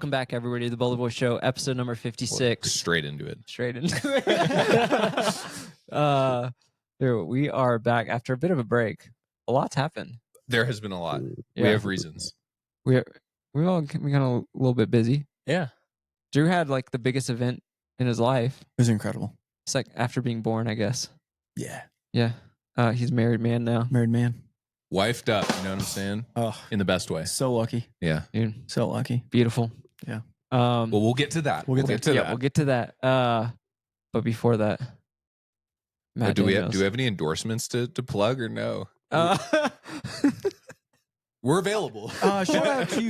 Welcome back, everybody, to the Boulderboys show, episode number 56. Straight into it. Dude, we are back after a bit of a break. A lot's happened. There has been a lot. Yeah. We have reasons. We got a little bit busy. Yeah. Drew had like the biggest event in his life. It was incredible. It's like after being born, I guess. Yeah. Yeah. He's a married man now. Married man. Wifed up, you know what I'm saying? Oh, In the best way. so lucky. Yeah. Dude, So lucky. beautiful. Yeah. Well, we'll get to that. We'll get to We'll get to that. But before that, Matt do we Daniels. have any endorsements to plug or no? We're available. Shout out to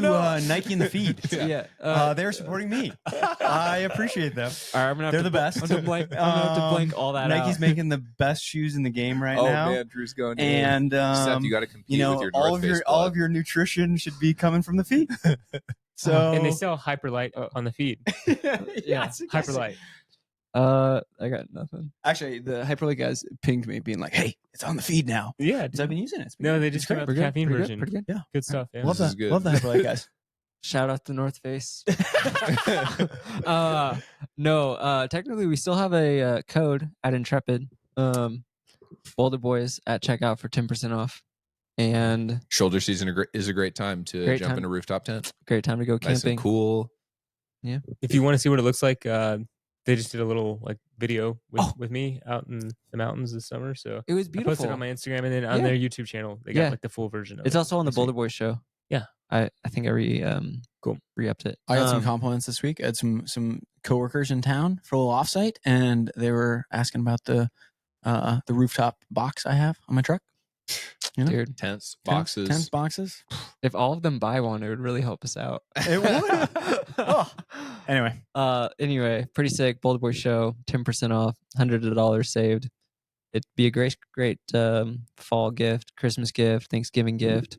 Nike and the Feed. Yeah. They're supporting me. I appreciate them. All right, I'm gonna have They're to the best. I'm gonna have to blank all that Nike's out. making the best shoes in the game right now. Man, Drew's going. And Seth, you got to compete with your all North of your Face all plug. of your nutrition should be coming from the Feed. So And they sell Hyperlight on the feed. yeah, Hyperlight. I got nothing. Actually, the Hyperlink guys pinged me, being like, "Hey, it's on the Feed now." Yeah. So I've been using it. It's been No, good. they just It's came great. out the Pretty good, caffeine pretty good, version. pretty good. Yeah. Good stuff. Yeah. Love This is that. good. Love the Hyperlink guys. Shout out to North Face. No, technically we still have a code at Intrepid. Boulderboys at checkout for 10% off. And Shoulder season is a great time to Great jump time. in a rooftop tent. great time to go Nice camping. and cool. If you want to see what it looks like, they just did a little like video with me out in the mountains this summer. So It was I beautiful. posted it on my Instagram and then on Yeah. their YouTube channel, they got Yeah. like the full version of It's it. also on the this week. Boulder Boys show. Yeah. I think I Cool. re-upped it. I got some compliments this week. I had some coworkers in town for a little offsite, and they were asking about the rooftop box I have on my truck. You know? Dude, Tents, boxes. Tent boxes. if all of them buy one, it would really help us out. It would. Oh. Anyway, Anyway, pretty sick. Boulder Boys show, 10% off, $100 saved. It'd be a great fall gift, Christmas gift, Thanksgiving gift,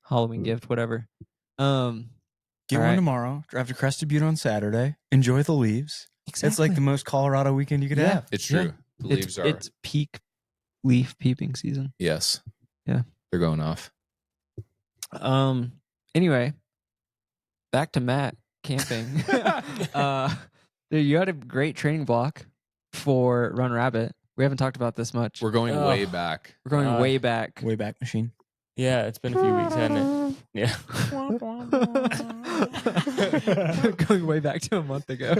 Halloween gift, whatever. get All one right. tomorrow. Drive to Crested Butte on Saturday. Enjoy the leaves. It's like the most Colorado weekend you could Yeah. have. It's true. The leaves are. It's peak leaf peeping season. Yes. Yeah. They're going off. Anyway, back to Matt camping. Dude, you had a great training block for Run Rabbit. We haven't talked about this much. We're going Oh. way back. We're going way back. Way back machine. Yeah, it's been a few weeks, hasn't it? Yeah. Going way back to a month ago.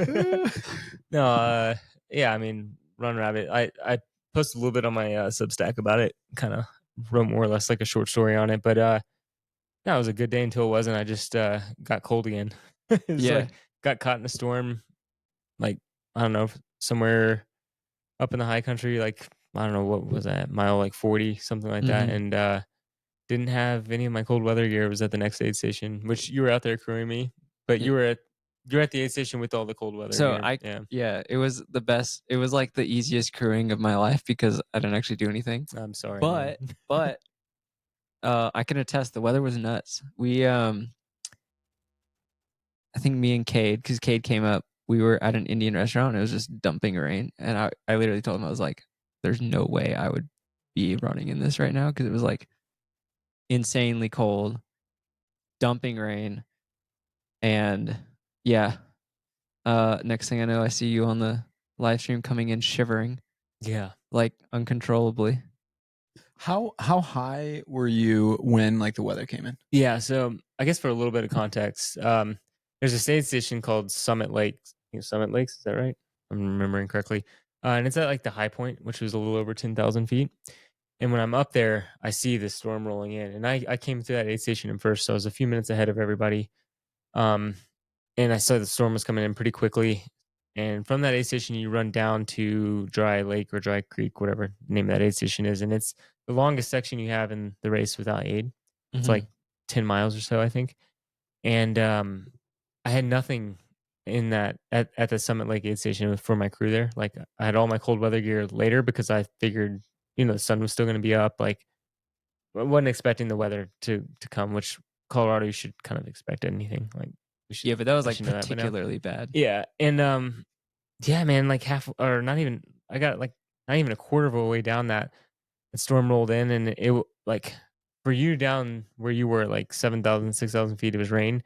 No, yeah, I mean, Run Rabbit. I posted a little bit on my Substack about it, kind of wrote more or less like a short story on it, but no, it was a good day until it wasn't. I just got cold again. Yeah. Got caught in a storm, like, I don't know, somewhere up in the high country, like, I don't know, what was that, mile like 40, something like that, and didn't have any of my cold weather gear. It was at the next aid station, which you were out there crewing me, but you're at the aid station with all the cold weather So gear. it was the best. It was like the easiest crewing of my life because I didn't actually do anything. I'm sorry, But man. but I can attest the weather was nuts. We I think me and Cade, because Cade came up, we were at an Indian restaurant and it was just dumping rain. And I literally told him, I was like, there's no way I would be running in this right now because it was like insanely cold, dumping rain. And yeah. Next thing I know, I see you on the live stream coming in shivering, Yeah. like uncontrollably. How high were you when like the weather came in? Yeah, so I guess for a little bit of context, there's a aid station called Summit Lakes. Summit Lakes, is that right? I'm remembering correctly. And it's at like the high point, which was a little over 10,000 feet. And when I'm up there, I see the storm rolling in. And I came to that aid station in first, so I was a few minutes ahead of everybody. And I saw the storm was coming in pretty quickly. And from that aid station, you run down to Dry Lake or Dry Creek, whatever the name of that aid station is. And it's the longest section you have in the race without aid. It's like 10 miles or so, I think. And I had nothing in that at the Summit Lake aid station for my crew there. Like, I had all my cold weather gear later because I figured, the sun was still going to be up. Like, I wasn't expecting the weather to come, which Colorado, you should kind of expect anything. Like, Yeah, but that was like know that by now. particularly bad. Yeah. And yeah, man, like I got like not even a quarter of a way down that the storm rolled in, and it like for you down where you were like 7,000, 6,000 feet, it was rain,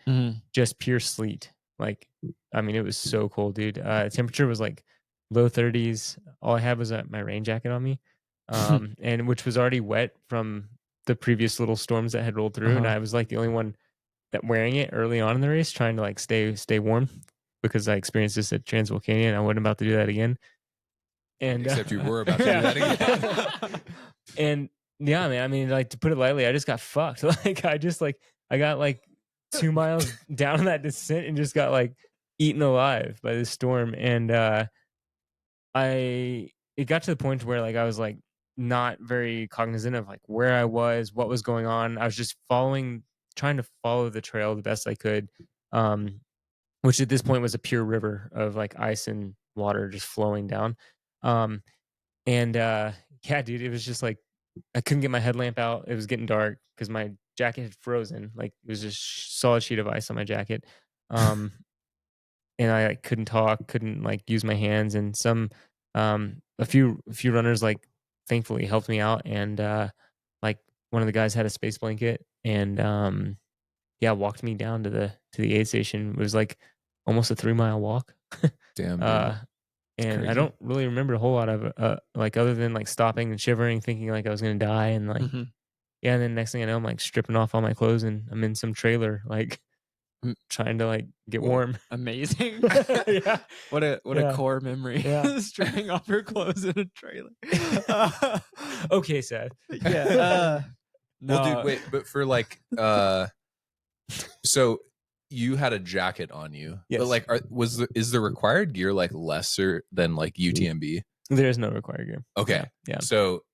just pure sleet. Like, I mean, it was so cold, dude. Temperature was like low 30s. All I had was my rain jacket on me, and which was already wet from the previous little storms that had rolled through, and I was like the only one that wearing it early on in the race, trying to like stay warm because I experienced this at Transvolcania, and I wasn't about to do that again. And Except you were about to do that again. And yeah, man, I mean, like, to put it lightly, I just got fucked. Like, I got like 2 miles down that descent and just got like eaten alive by this storm. And it got to the point where like I was like not very cognizant of like where I was, what was going on. I was just trying to follow the trail the best I could, which at this point was a pure river of like ice and water just flowing down. And yeah, dude, it was just like I couldn't get my headlamp out. It was getting dark because my jacket had frozen. Like, it was just solid sheet of ice on my jacket. And I like, couldn't talk, couldn't like use my hands. And a few runners like thankfully helped me out. And like one of the guys had a space blanket and yeah, walked me down to the aid station. It was like almost a 3-mile walk. Damn, dude. And I crazy. don't really remember a whole lot of like other than like stopping and shivering, thinking like I was gonna die, and like yeah. And then next thing I know, I'm like stripping off all my clothes and I'm in some trailer, like trying to like get warm. Amazing. Yeah. What a Yeah. core memory. Yeah. Stripping off your clothes in a trailer. Okay, Seth. Yeah. Well, dude, wait, but for like, so you had a jacket on you, Yes. but like, is the required gear like lesser than like UTMB? There is no required gear. Okay, Yeah. so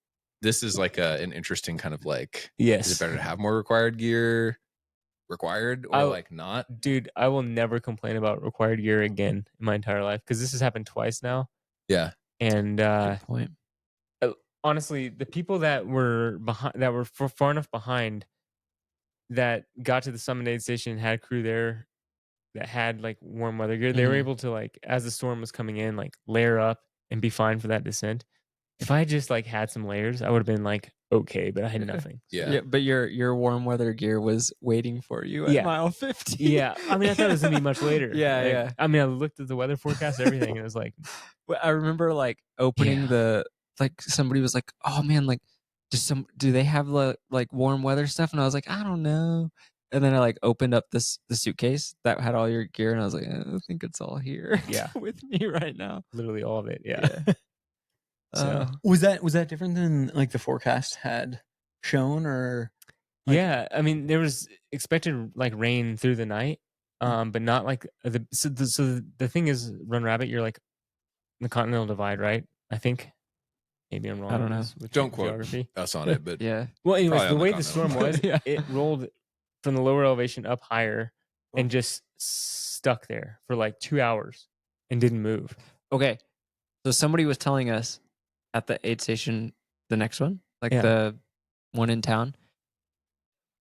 this is like an interesting kind of like, Yes. is it better to have more required gear, or like not? Dude, I will never complain about required gear again in my entire life because this has happened twice now. Yeah, And Good point. honestly, the people that were far enough behind that got to the summit aid station and had crew there that had like warm weather gear, they were able to like, as the storm was coming in, like layer up and be fine for that descent. If I had just like had some layers, I would have been like okay, but I had nothing. yeah. But your warm weather gear was waiting for you at mile 50. Yeah, I mean, I thought it was gonna be much later. Yeah, Like, yeah. I mean, I looked at the weather forecast, everything, and it was like, Well, I remember like opening like somebody was like, "Oh man, like do they have like warm weather stuff?" And I was like, "I don't know." And then I like opened up the suitcase that had all your gear, and I was like, "I think it's all here, Yeah. with me right now." literally all of it. Yeah. So Was that different than like the forecast had shown, or like, yeah, I mean, there was expected like rain through the night, but not like so the thing is, Run Rabbit, you're like the Continental Divide, right? I think maybe I'm wrong. I don't know. With Don't quote geography. us on it, but Yeah. Well, anyways, Probably the on the way the storm Continental was, Yeah. it rolled from the lower elevation up higher and just stuck there for like 2 hours and didn't move. Okay. So somebody was telling us at the aid station, the next one, like Yeah. the one in town.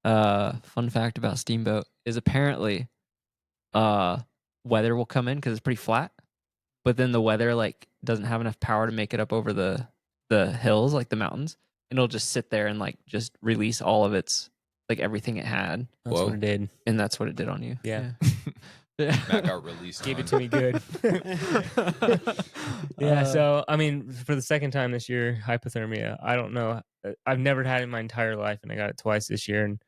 Fun fact about Steamboat is apparently weather will come in because it's pretty flat, but then the weather like doesn't have enough power to make it up over the hills, like the mountains, and it'll just sit there and like just release all of its like everything it had, That's Whoa. what it did. and that's what it did on you. Yeah. Matt got released. Gave it on. to me good. Yeah, so I mean, for the second time this year, hypothermia. I don't know. I've never had it in my entire life, and I got it twice this year, and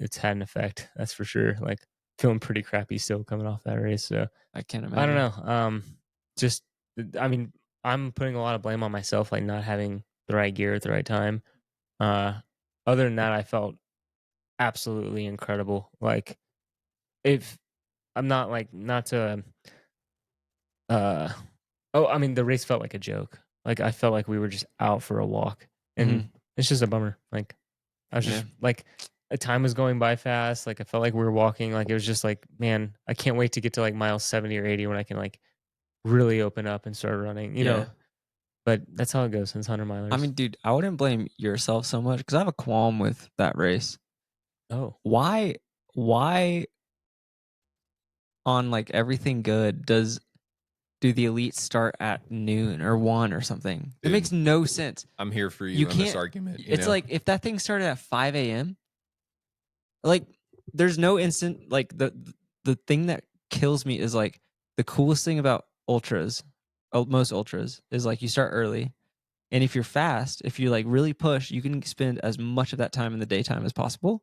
it's had an effect. That's for sure. Like, feeling pretty crappy still coming off that race. So I can't imagine. I don't know. Just I mean, I'm putting a lot of blame on myself, like not having the right gear at the right time. Other than that, I felt absolutely incredible. Like, if I'm not like not to I mean, the race felt like a joke. Like, I felt like we were just out for a walk, and it's just a bummer. Like, I was just like, a time was going by fast. Like, I felt like we were walking. Like, it was just like, man, I can't wait to get to like mile 70 or 80 when I can like really open up and start running, you know. But that's how it goes since 100 milers. I mean, dude, I wouldn't blame yourself so much because I have a qualm with that race. oh, Why on like everything good do the elites start at noon or 1 or something? It Dude, makes no sense. I'm here for You you on this can't- argument. It's like if that thing started at 5 a.m., like there's no instant like the thing that kills me is like the coolest thing about ultras, most ultras, is like you start early. And if you're fast, if you like really push, you can spend as much of that time in the daytime as possible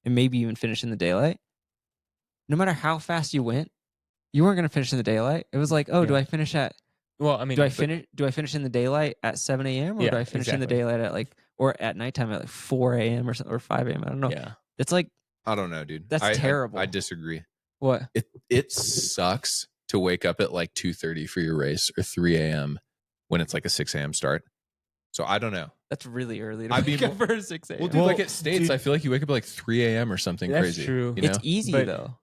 and maybe even finish in the daylight. No matter how fast you went, you weren't going to finish in the daylight. It was like, oh, do Yeah. I finish at Well, I mean, do I finish in the daylight at 7 a.m. or Yeah, do I finish in the exactly. daylight at like or at nighttime at like 4 a.m. or something or 5 a.m. I don't know. Yeah. It's like I don't know, dude. That's terrible. I disagree. what? It sucks to wake up at like 2:30 for your race or 3 a.m. when it's like a 6 a.m. start. So I don't know. That's really early to I wake mean, up for 6 a.m. Well, dude, Well, like at States, dude- I feel like you wake up at like 3 a.m. or something That's crazy. true. You know? It's easy But though.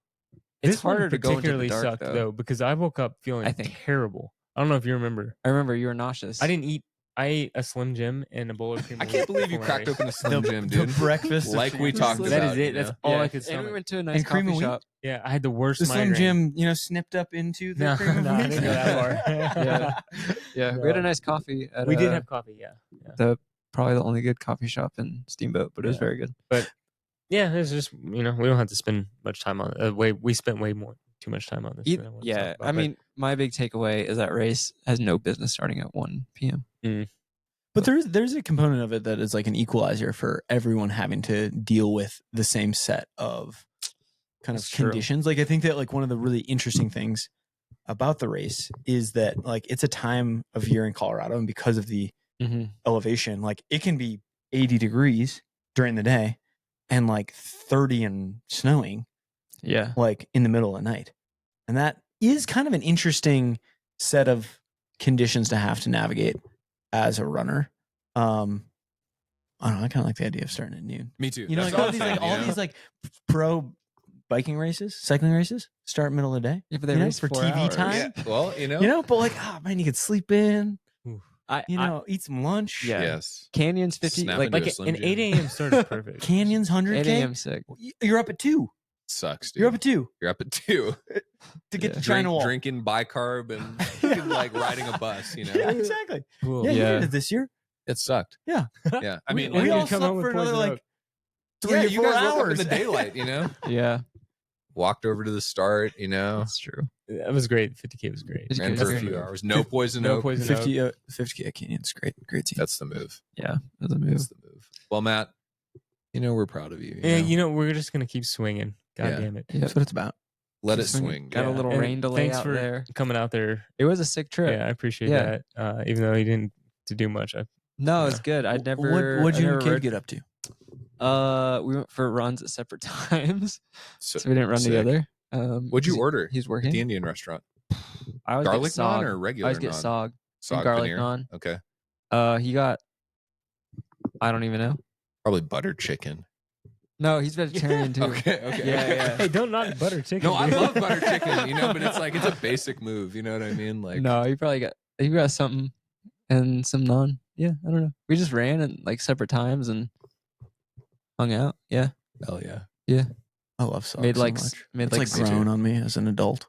It's This one harder to go into the particularly dark sucked though because I woke up feeling I think. terrible. I don't know if you remember. I remember you were nauseous. I didn't eat. I ate a Slim Jim and a bowl of cream. I of can't wheat believe you before my cracked race. open a Slim Jim, The dude. breakfast. Like we talked That about. That is it. you That's know? all Yeah, I could and we stomach. went to a nice And cream coffee of wheat? shop. Yeah, I had the worst The Slim migraine. Jim, snipped up into the No, cream of no, I wheat. didn't go that far. Yeah, we had a No. nice coffee at We did have coffee. Yeah. probably the only good coffee shop in Steamboat, but it was Yeah. very good. Yeah, it's just we don't have to spend much time on it. We spent too much time on this. than I wanted to talk Yeah, about, I but- mean, my big takeaway is that race has no business starting at 1 p.m. But there's a component of it that is like an equalizer for everyone having to deal with the same set of kind That's of true. conditions. Like I think that like one of the really interesting things about the race is that like it's a time of year in Colorado, and because of the elevation, like it can be 80 degrees during the day and like 30 and snowing Yeah, like in the middle of the night. And that is kind of an interesting set of conditions to have to navigate as a runner. I don't know. I kind of like the idea of starting at noon. Me too. You know, That's like what all I'm these saying, like you all know? these like pro biking races, cycling races start middle of the day. yeah, but they You know, race for 4 TV hours. time. Yeah, well, You know, but like, man, you could sleep in. Eat some lunch. Yeah. Yes. Canyons 50, Snap like into like a Slim an Jim. 8 a.m. start is perfect. Canyons 100K. 8 a.m. sick. You're up at 2. Sucks, dude. You're up at 2 You're up at 2. to get Yeah. to China Wall. Drinking bicarb and fucking, like riding a bus, you know? Yeah, exactly. Cool. Yeah, you Yeah. did it this year. It sucked. Yeah. Yeah. I mean, We we like, all come slept home with for another poison like oak. 3 or you 4 guys woke up in hours the daylight, you know? Yeah, Walked over to the start, you know? that's true. That was great. 50K was great. It's Ran good. for a That's few the move. hours. No poison No oak. poison oak. 50K Canyons. Great team. That's the move. Yeah, that's a move. That's the move. Well, Matt, we're proud of you. Yeah, know? we're just gonna keep swinging. God Yeah. damn it. Yeah. That's what it's about. Let it Just swinging. swing. Got a Yeah, little and rain delay thanks out for there. coming out there. It was a sick trip. Yeah, I appreciate Yeah. that. Even though you didn't to do much. No, it's Yeah. good. I'd never. What'd you I and never Kid rode- get up to? We went for runs at separate times, So, so we didn't run sick. together. What'd you 'cause order He's at working. the Indian restaurant? I always Garlic get naan sog. or I regular always get naan? sog. Sog garlic paneer? naan. Okay. He got. I don't even know. Probably butter chicken. No, he's vegetarian too. Okay. Yeah, yeah. Hey, don't knock butter chicken. No, I dude. love butter chicken, but it's like it's a basic move. You know what I mean? Like, No, he probably got. He got something and some naan. Yeah, I don't know. We just ran at like separate times and hung out. Yeah, hell yeah. I love sog made so like much. made It's like like me too. grown on me as an adult.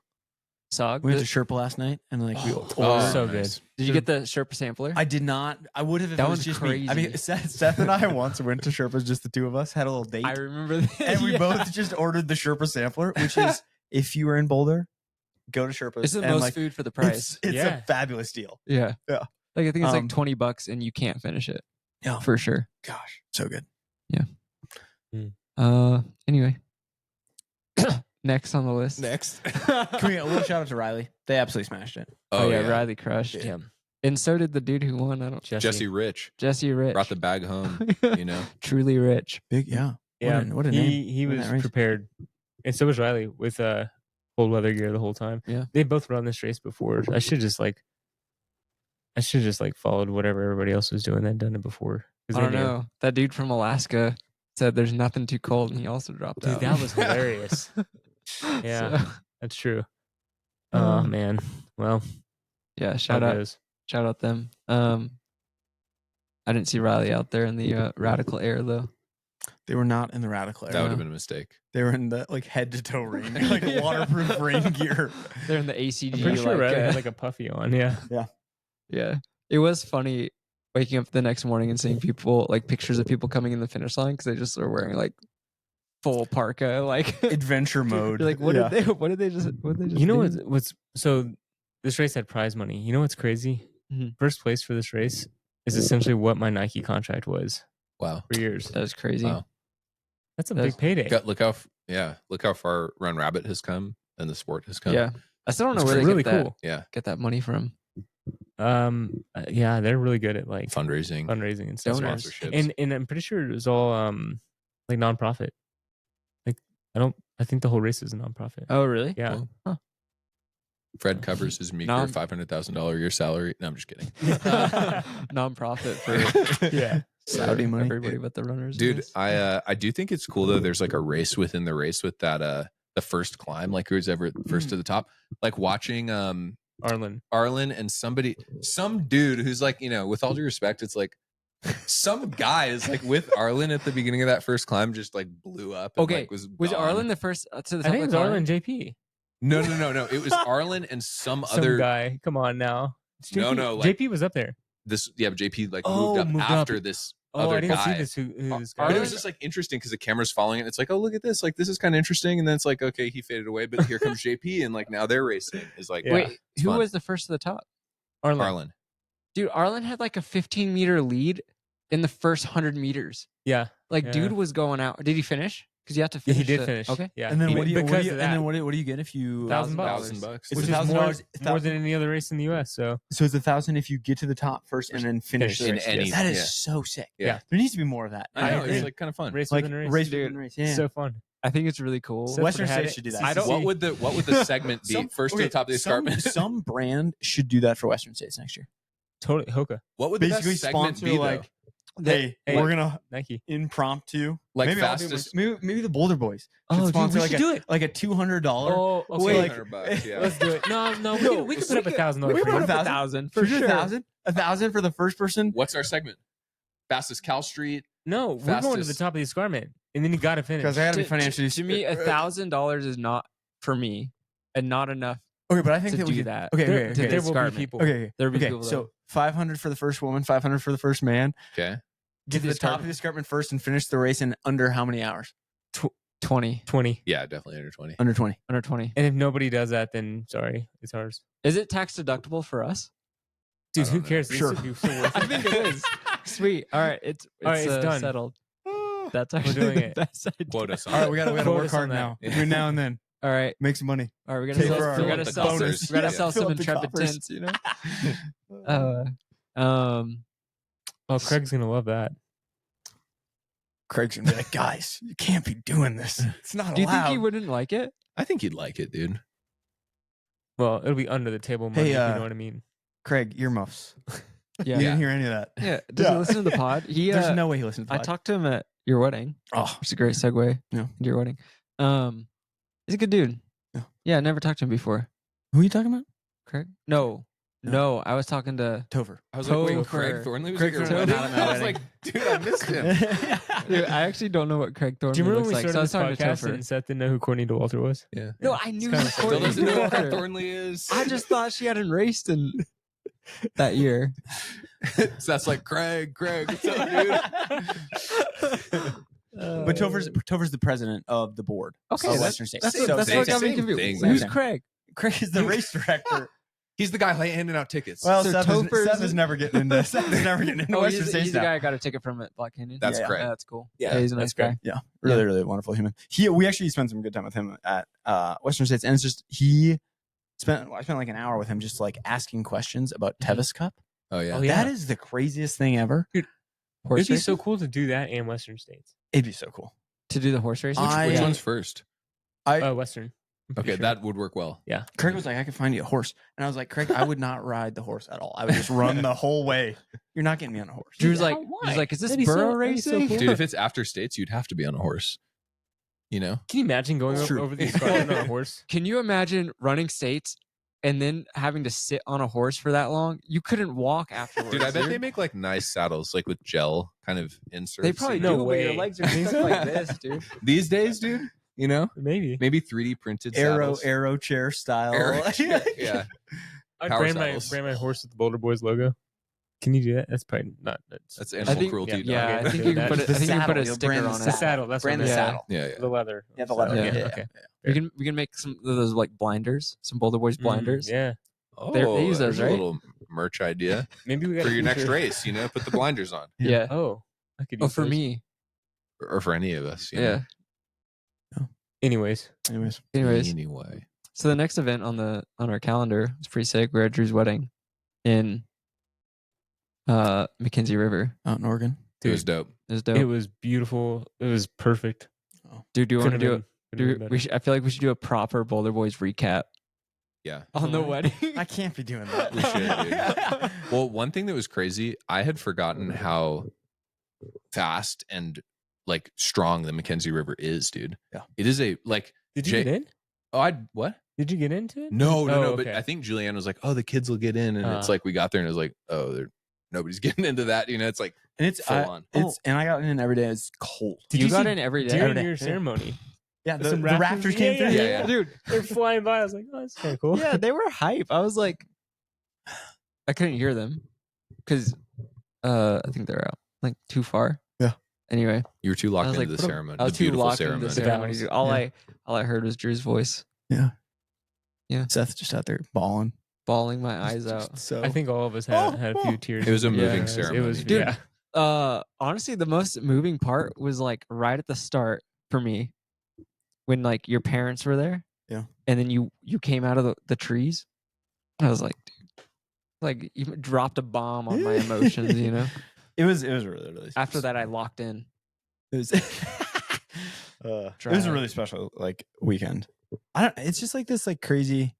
sog. We went to Sherpa last night, and like we Oh, ordered. so good. Did you get the Sherpa sampler? I did not. I would have if That it was one's just me. I mean, crazy. Seth and I once went to Sherpa's, just the two of us, had a little date, I remember that. and we Yeah. both just ordered the Sherpa sampler, which is if you were in Boulder, go to Sherpa's. It's the and, most like, food for the price. It's Yeah. a fabulous deal. Yeah. Yeah. Like I think it's like Um, $20 and you can't finish it. Yeah. For sure. Gosh, so good. Anyway. Next on the list. Next. Can we get a little shout out to Riley? They absolutely smashed it. Oh, yeah, Riley crushed. Yeah. And so did the dude who won. I don't Jesse Rich Jesse Rich. brought the bag home. Truly rich. Big, yeah. Yeah, What a name. He in was that race. prepared, and so was Riley with cold weather gear the whole time. Yeah. They both run this race before. I should just followed whatever everybody else was doing. They'd done it before. 'Cause I they don't knew. know. That dude from Alaska said there's nothing too cold and he also dropped Dude, out. that was hilarious. Yeah. So, That's true. Oh man. Well, yeah, shout shout out them. I didn't see Riley out there in the radical air though. They were not in the radical That area. would have been a mistake. They were in the like head to toe rain, like waterproof rain gear. They're in the ACG. I'm pretty sure like, Riley had like a puffy on. Yeah. yeah. It was funny waking up the next morning and seeing people like pictures of people coming in the finish line because they just are wearing like full parka, like adventure mode. You're like, what did they just You know do? what's so this race had prize money. You know what's crazy? Mhm. First place for this race is essentially what my Nike contract was Wow. for years. That was crazy. Wow. That's a That's- big payday. Look how far Run Rabbit has come and the sport has come. Yeah. I still don't know It's where they really get that, cool. Yeah. get that money from. Yeah, they're really good at like Fundraising and stuff. Donors. sponsorships. And I'm pretty sure it was all like nonprofit. Like I think the whole race is a nonprofit. Oh, really? Yeah. Cool. Huh. Fred covers his meager $500,000 a year salary. No, I'm just kidding. Nonprofit for Yeah. Saudi money. everybody but the runners. Dude, I do think it's cool though. There's like a race within the race with that the first climb, like who's ever first to the top. Like watching Arlen. and some dude who's like, you know, with all due respect, it's like some guy is like with Arlen at the beginning of that first climb, just like blew up. And, Okay, like, was was gone. Arlen the first to the I top think it of was the Arlen climb? JP. No. It was Arlen and some other guy. Come on now. It's JP. No, like- JP was up there. this. Yeah, but JP like Oh, moved up after this Oh, other I didn't guy. see this. Who this guy But it was. was just like interesting because the camera's following it. It's like, oh, look at this. Like, this is kind of interesting. And then it's like, okay, he faded away, but here comes JP. And like, now they're racing. It's like, Yeah. Wait, it's who fun. was the first to the top? Arlen? Dude, Arlen had like a 15-meter lead in the first 100 meters. Yeah. Like, Yeah. dude was going out. Did he finish? Because you have to Yeah, finish. he did the- finish. Okay. Yeah. And then He- what do you because of and that, then what do you get if you $1,000. $1,000. It's which is $1,000 more than any other race in the U.S. So So it's 1,000 if you get to the top first and then finish the in race. any- That is yeah. so sick. Yeah. There needs to be more of that. I know. agree. It's like kind of fun. race Like within a race. race Dude. within race. Yeah. So fun. I think it's really cool. So- Western had States it. should do that. I don't- What would the segment be? First to the top of the escarpment. Some brand should do that for Western States next year. Totally. Hoka. What would Basically the segment sponsor be though? like, hey, Hey, we're gonna Nike. impromptu Like maybe I'll do fastest- maybe the Boulder Boys should Oh, dude, sponsor we like should do it. like a $200. Oh, okay. Wait, $200, yeah. Let's do it. No, we can put up $1,000. we for put you. up $1,000 $1,000 for Should we do sure. $1,000 for the first person. What's our segment? Fastest Cal Street. No, we're going to the Fastest. top of the escarpment, and then you got to finish. Because I gotta be To- financially. To me, $1,000 is not for me, and not enough. Okay, but I think to that we do could, that. Okay, there, okay, to okay. there will be escarpment. people. Okay, There'll be okay. people So 500 for the first woman, 500 for the first man. Okay. Get to the top of the escarpment first and finish the race in under how many hours? 20. 20. Yeah, definitely under 20. Under 20. Under 20. And if nobody does that, then sorry, it's ours. Is it tax deductible for us? Dude, I who don't know. cares? This Sure. would be so worth I think it is. Sweet. All right, it's All right, it's done. settled. That's actually doing the it. best idea. Quote us on All right, that. we gotta Quote work us hard on that. now. Yeah. Between now and then, All right. make some money. All right, we gotta Pay sell, for our- we gotta the sell some, coffers. we gotta Yeah. sell Fill some up the Intrepid coffers. tents, you know. Oh, Craig's gonna love that. Craig's gonna be like, guys, you can't be doing this. It's not Do you allowed. think he wouldn't like it? I think he'd like it, dude. Well, it'll be under the table money, Hey, if you uh, know what I mean. Craig, earmuffs. Yeah. You didn't hear any of that. Yeah. Does Yeah. he listen to the pod? He There's no way he listened to I that. talked to him at your wedding. Oh, It's a great segue Yeah. into your wedding. He's a good dude. Yeah. Yeah, I never talked to him before. who are you talking about? Craig? No. No. I was talking to Topher. I was like, wait, Topher. Craig Thornley was Craig at your Thornley wedding? was not at my I was wedding. like, dude, I missed him. Dude, I actually don't know what Craig Thornley Do you remember looks when we like. So I was started talking this to podcast Topher. and Seth didn't know who Courtney DeWalter was? Yeah. No, I knew kinda who sick. Still Courtney doesn't know what Craig DeWalter. Thornley is. I just thought she hadn't raced in that year. So that's like, Craig, what's up, dude? But Topher's the president of the board. Okay, of that's- Western States. That's, Same that's thing, what got me same confused. thing, Who's man. Craig? Craig is the race director. He's the guy handing out tickets. Well, So Seth Topher's- is never getting into Seth is never getting into Oh, Western he's States the now. guy I got a ticket from at Black Canyon. That's Yeah. Craig. Yeah, that's cool. Yeah, He's a nice that's great. guy. Yeah, really wonderful human. We actually spent some good time with him at Western States, and it's just I spent like an hour with him just like asking questions about Tevis Cup. Oh, yeah. Oh, yeah. That is the craziest thing ever. Horse It'd be race? so cool to do that in Western States. It'd be so cool. To do the horse race? I- Which Yeah. one's first? Western. I'm pretty Okay, sure. that would work well. Yeah. Craig was like, I could find you a horse, and I was like, Craig, I would not ride the horse at all. I would just run the whole way. You're not getting me on a horse. Drew's like, Why? is this That'd be so- burro that'd be so racing? cool. Dude, if it's after states, you'd have to be on a horse. You know? Can you imagine going It's true. over the escarpment on a horse? Can you imagine running states and then having to sit on a horse for that long? You couldn't walk afterwards. Dude, I bet they make like nice saddles, like with gel kind of inserts. They probably No do, but your way. legs are stuck like this, dude. These days, dude, you know? Maybe. Maybe 3D printed arrow saddles. chair style. Arrow chair, yeah. I'd Power brand saddles. my horse with the Boulder Boys logo. Can you do that? That's probably not. That's I animal think- cruelty. yeah, dog. I think you can put The I think you can put saddle, a you'll sticker brand the on The it. saddle. That's Brand what the I meant. saddle. Yeah, yeah. The leather. Yeah, the leather. Yeah. Yeah. Okay. We can make some of those like blinders, some Boulder Boys blinders. Yeah. Oh, They use there's those, a right? little merch idea Maybe we got for your next race. Put the blinders on, Yeah. Oh, I could. Oh, use for those. me. or for any of us. Yeah. Anyways, Anyways, Anyway, So the next event on our calendar is pretty sick. We're at Drew's wedding in Mackenzie River. out in Oregon. it was dude, dope. It was dope. it was beautiful. It was perfect. Dude, do you want to Couldn't do have it? been- couldn't have been better. I feel like we should do a proper Boulder Boys recap Yeah. on the What? wedding. I can't be doing that. We should, dude. Well, one thing that was crazy, I had forgotten how fast and like strong the Mackenzie River is, dude. Yeah. It is a like. Did you Jay- get in? Oh, what? Did you get into it? No. Oh, But okay. I think Julianne was like, "Oh, the kids will get in," and it's like we got there and it was like, "Oh, nobody's getting into that." It's like And it's full on. and I got in every day. It's cold. Did you you got see in every day. during Every day. your Yeah. ceremony? Yeah, the Some raptors came yeah, through. yeah, Yeah. dude. They're flying by. I was like, oh, that's kind of cool. Yeah, they were hype. I was like, I couldn't hear them because I think they're out like too far. Yeah. Anyway, You were too I locked was into like, the what a- ceremony, I was the too beautiful locked into ceremony. the ceremony. vows. dude. All I heard was Drew's voice Seth's just out there bawling. bawling my eyes out. So I think all of us had a few tears. It was a in moving our eyes. ceremony. It was, Dude. yeah. Honestly, the most moving part was like right at the start for me when like your parents were there. Yeah. And then you came out of the trees. I was like, dude, like you dropped a bomb on my emotions, it was really After that, I locked in. it was it was a really special like weekend. It's just like this like crazy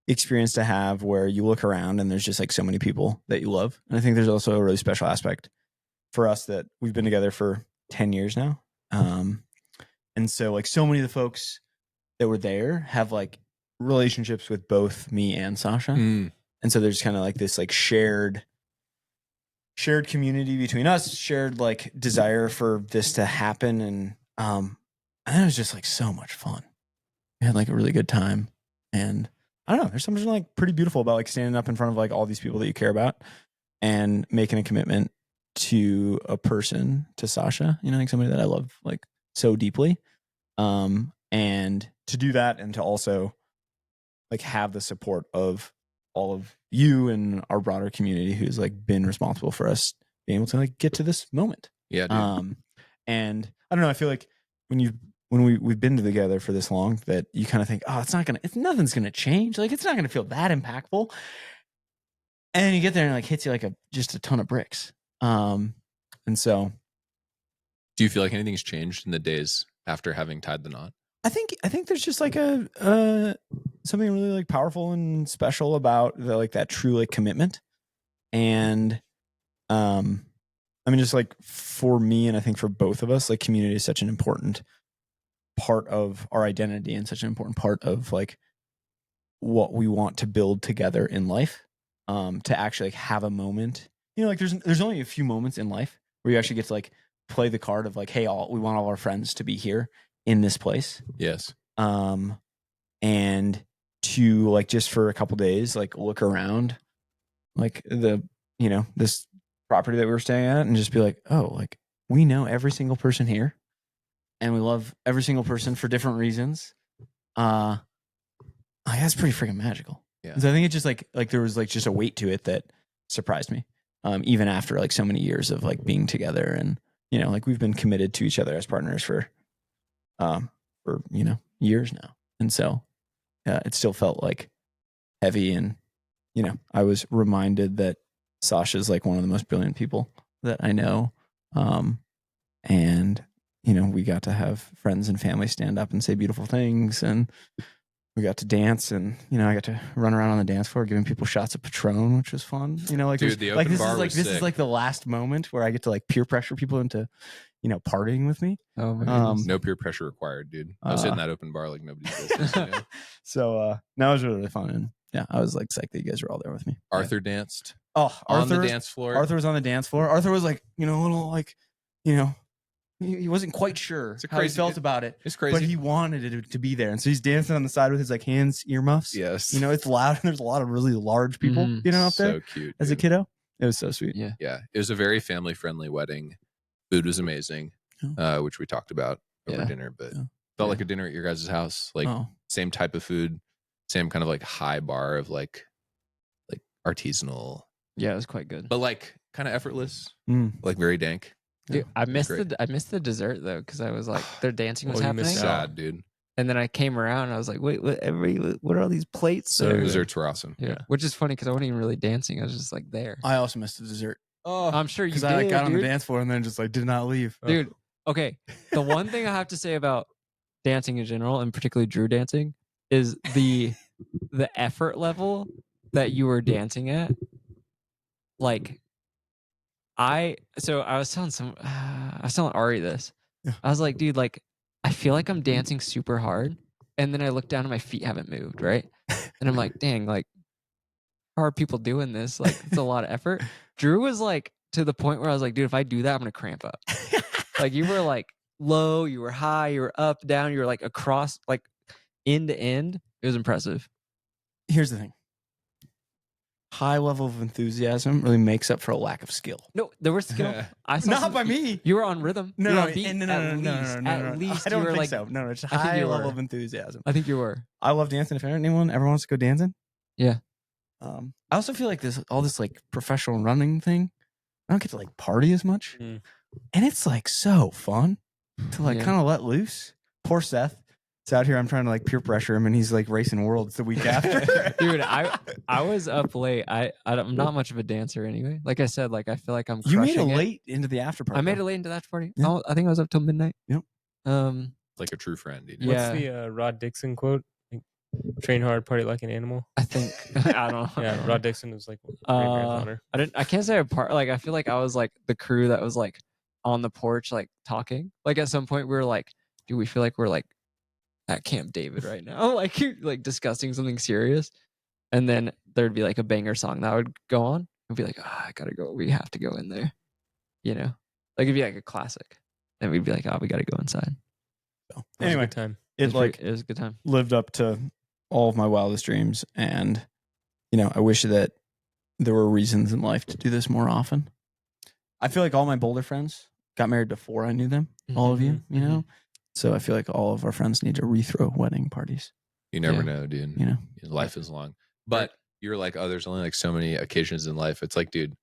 experience to have where you look around and there's just like so many people that you love. And I think there's also a really special aspect for us that we've been together for 10 years now. And so like so many of the folks that were there have like relationships with both me and Sasha. Mm. And so there's kind of like this like shared community between us, shared like desire for this to happen. And it was just like so much fun. We had like a really good time. And I don't know, there's something like pretty beautiful about like standing up in front of like all these people that you care about and making a commitment to a person, to Sasha, like somebody that I love like so deeply. And to do that and to also like have the support of all of you and our broader community who's like been responsible for us being able to like get to this moment. Yeah, dude. And I don't know, I feel like when we've been together for this long that you kind of think, oh, nothing's gonna change. Like it's not gonna feel that impactful. And then you get there and it like hits you like just a ton of bricks. And so Do you feel like anything's changed in the days after having tied the knot? I think there's just like something really like powerful and special about that true like commitment. And I mean just like for me and I think for both of us, like community is such an important part of our identity and such an important part of like what we want to build together in life. To actually like have a moment, like there's only a few moments in life where you actually get to like play the card of like, hey, we want all our friends to be here in this place. Yes. And to like just for a couple days, like look around like this property that we were staying at and just be like, oh, like we know every single person here and we love every single person for different reasons. That's pretty freaking magical. Yeah. So I think it just like there was like just a weight to it that surprised me. Even after like so many years of like being together and, like we've been committed to each other as partners for years now. And so it still felt like heavy. And, I was reminded that Sasha's like one of the most brilliant people that I know. And, we got to have friends and family stand up and say beautiful things. And we got to dance and, I got to run around on the dance floor giving people shots of Patron, which was fun. Like, Dude, the open bar was this sick. is like the last moment where I get to like peer pressure people into, partying with me. Oh my goodness. No peer pressure required, dude. I was hitting that open bar like nobody's business. So that was really fun. And yeah, I was like psyched that you guys were all there with me. Arthur danced Oh, on the dance floor. Arthur was on the dance floor. Arthur was like, a little like, he wasn't quite sure how he felt about it. It's crazy. But he wanted it to be there. And so he's dancing on the side with his like hands, earmuffs. Yes. It's loud and there's a lot of really large people, up there So cute. as a dude. kiddo. It was so sweet. Yeah. Yeah, it was a very family friendly wedding. Food was amazing, which we talked about over dinner, but felt like a dinner at your guys' house. Like same type of food, same kind of like high bar of like artisanal. Yeah, it was quite good. But like kind of effortless, Mm. like very dank. Dude, I missed great. I missed the dessert though because I was like, their dancing was happening, Sad, dude. and then I came around and I was like, wait, what are all these plates? So there? desserts were awesome. Yeah, which is funny because I wasn't even really dancing. I was just like there. I also missed the dessert Oh, I'm sure you did. because I like got on the dude. dance floor and then just like did not leave. Dude, okay. The one thing I have to say about dancing in general, and particularly Drew dancing, is the effort level that you were dancing at. Like, I was telling Ari this. I was like, dude, like, I feel like I'm dancing super hard, and then I look down and my feet haven't moved, right? And I'm like, dang, like, how are people doing this? Like, it's a lot of effort. Drew was like to the point where I was like, dude, if I do that, I'm gonna cramp up. Like, you were like low, you were high, you were up, down, you were like across, like end to end. It was impressive. Here's the thing. High level of enthusiasm really makes up for a lack of skill. No, there was skill. I saw Not by me. You were on rhythm. No, You were no, on beat, no, at least I don't you were think like, so. No, it's a think high you level were. of enthusiasm. I think you were. I love dancing. If anyone ever wants to go dancing, Yeah. I also feel like all this like professional running thing, I don't get to like party as much, and it's like so fun to like kind of let loose. Poor Seth. It's out here. I'm trying to like peer pressure him, and he's like racing worlds the week after. Dude, I was up late. I'm not much of a dancer anyway. Like I said, like I feel like I'm. You made it crushing late into the after party. I made it late into that party. Yeah. I think I was up till midnight. Yep. Like a true friend. You know? Yeah. What's the Rod Dixon quote? Like, train hard, party like an animal. I think I don't know. Yeah, Rod Dixon was like a great marathoner. I can't say a part. Like I feel like I was like the crew that was like on the porch, like talking. Like at some point we were like, dude, we feel like we're like at Camp David right now, like discussing something serious, and then there'd be like a banger song that would go on. I'd be like, I gotta go. We have to go in there, you know. Like it'd be like a classic, and we'd be like, we gotta go inside. So, Anyway, time. It was a good time. Lived up to all of my wildest dreams, and you know, I wish that there were reasons in life to do this more often. I feel like all my Boulder friends got married before I knew them. All of you, you know. So I feel like all of our friends need to rethrow wedding parties. You never know, dude. You know, life is long. But you're like, there's only like so many occasions in life. It's like, dude, I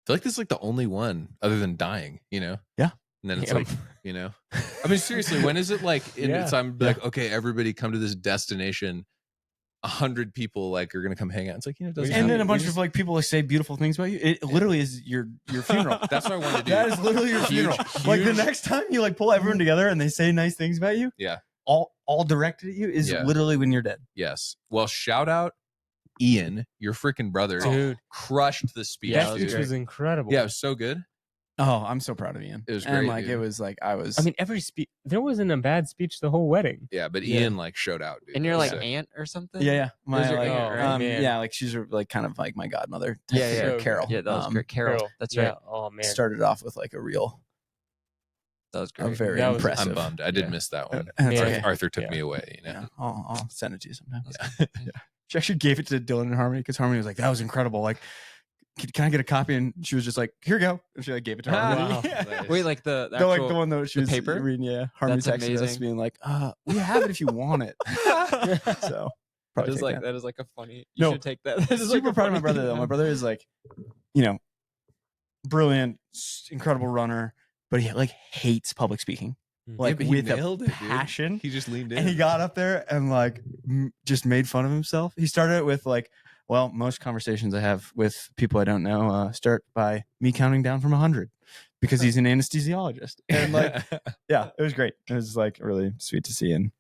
feel like this is like the only one other than dying, you know? Yeah. And then it's like, you know, I mean, seriously, when is it like, I'm like, okay, everybody come to this destination. 100 people like are gonna come hang out. It's like, you know, it doesn't and then a bunch of like people like say beautiful things about you. It literally is your funeral. That's what I wanted to do. That is literally your funeral. Like the next time you like pull everyone together and they say nice things about you. Yeah. All directed at you is literally when you're dead. Yes. Well, shout out Ian, your freaking brother. Dude. Crushed the speech. That speech was incredible. Yeah, it was so good. Oh, I'm so proud of Ian. It was and great. like dude. it was like I mean, every speech, there wasn't a bad speech the whole wedding. Yeah, but Ian like showed out, dude. And you're like aunt or something? Yeah. My your like, aunt, right? yeah, like she's like kind of like my godmother. Yeah. Carol. Yeah, that was great. Carol. That's right. Oh man. Started off with like a real. That was great. Very That was- impressive. I'm bummed. I did miss that one. That's Yeah. okay. Arthur took me away, you know. Yeah, I'll send it to you sometime. Yeah. She actually gave it to Dylan and Harmony because Harmony was like, "That was incredible." Like, can I get a copy? And she was just like, "Here you go." And she like gave it to Harmony. Wow. Yeah. Wait, like the No, like actual- the one that she the was paper? reading. Yeah, Harmony That's texted us amazing. being like, "We have it if you want it." So probably take that is like a funny. No, should take that. That is super like a proud of my funny brother thing. though. My brother is like, you know, brilliant, incredible runner, but he like hates public speaking, like but he with nailed a it, dude. passion. He just leaned in. And he got up there and like just made fun of himself. He started it with like, well, most conversations I have with people I don't know start by me counting down from 100 because he's an anesthesiologist. And like, yeah, it was great. It was like really sweet to see. And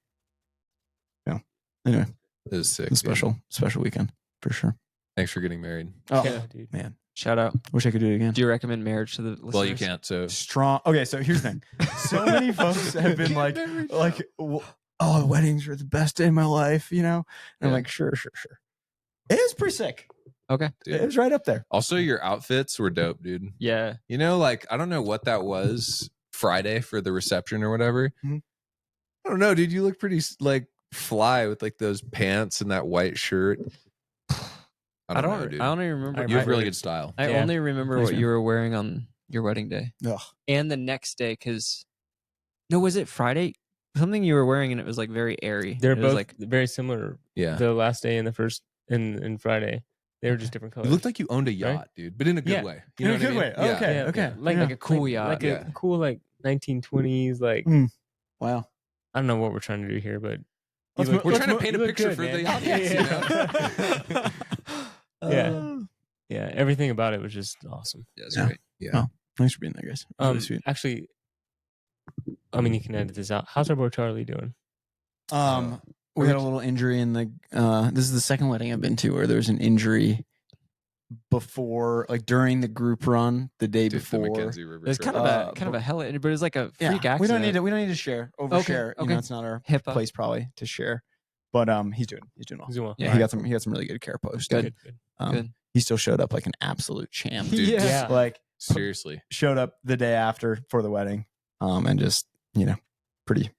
yeah, anyway, it was sick. a special weekend for sure. Thanks for getting married. Oh, Yeah, dude. man. Shout out. Wish I could do it again. Do you recommend marriage to the listeners? Well, you can't. So Strong. Okay, so here's the thing. So many folks have been like, oh, weddings are the best day of my life, you know? And I'm like, sure. It is pretty sick. Okay. dude. It was right up there. Also, your outfits were dope, dude. Yeah. You know, like I don't know what that was Friday for the reception or whatever. Mhm. I don't know, dude. You look pretty like fly with like those pants and that white shirt. I don't know, dude. I only remember. You have really good style. I only remember what you were wearing on your wedding day. Ugh. And the next day, because was it Friday? Something you were wearing, and it was like very airy. They're both like very similar. Yeah. The last day and the first and Friday, they were just different colors. You looked like you owned a yacht, right? dude, but in a good way. You know in a good way. Yeah. Okay. Okay. Yeah. like a cool yacht. Like a cool 1920s. Like Wow. I don't know what we're trying to do here, but we're trying to paint a picture for the audience. Yeah. Everything about it was just awesome. Yeah, that's great. Yeah. Oh, thanks for being there, guys. Really sweet. Actually, I mean, you can edit this out. How's our boy Charlie doing? We had a little injury in the. This is the second wedding I've been to where there was an injury before, like during the group run the day before. The Mackenzie River It's kind of a hell, but it was like a freak accident. We don't need to share overshare. Okay. It's not our HIPAA. place probably to share. But he's doing well. He's doing well. Yeah, he got some really good care post. Good. Good. He still showed up like an absolute champ. Dude, Yeah. Like seriously. showed up the day after for the wedding. And just, pretty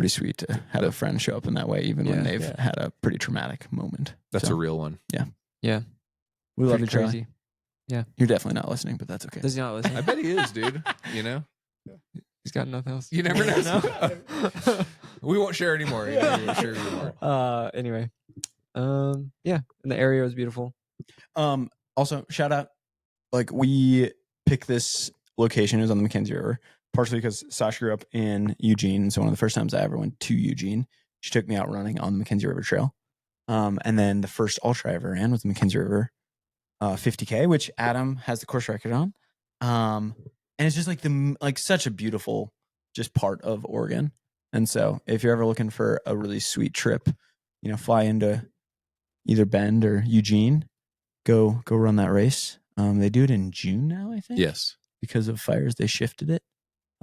sweet to have a friend show up in that way, even when they've had a pretty traumatic moment. That's a real one. Yeah. We love you, Pretty Charlie. crazy. Yeah. You're definitely not listening, but that's okay. Does he not listen? I bet he is, dude. He's got nothing else. You never know. We won't share anymore. We won't share anymore. Anyway. Yeah. And the area was beautiful. Also, shout out. Like, we picked this location. It was on the Mackenzie River, partially because Sasha grew up in Eugene. So one of the first times I ever went to Eugene, she took me out running on the Mackenzie River Trail. And then the first ultra I ever ran was the Mackenzie River 50K, which Adam has the course record on. And it's just like such a beautiful just part of Oregon. And so if you're ever looking for a really sweet trip, fly into either Bend or Eugene, go run that race. They do it in June now, I think. Yes. Because of fires, they shifted it.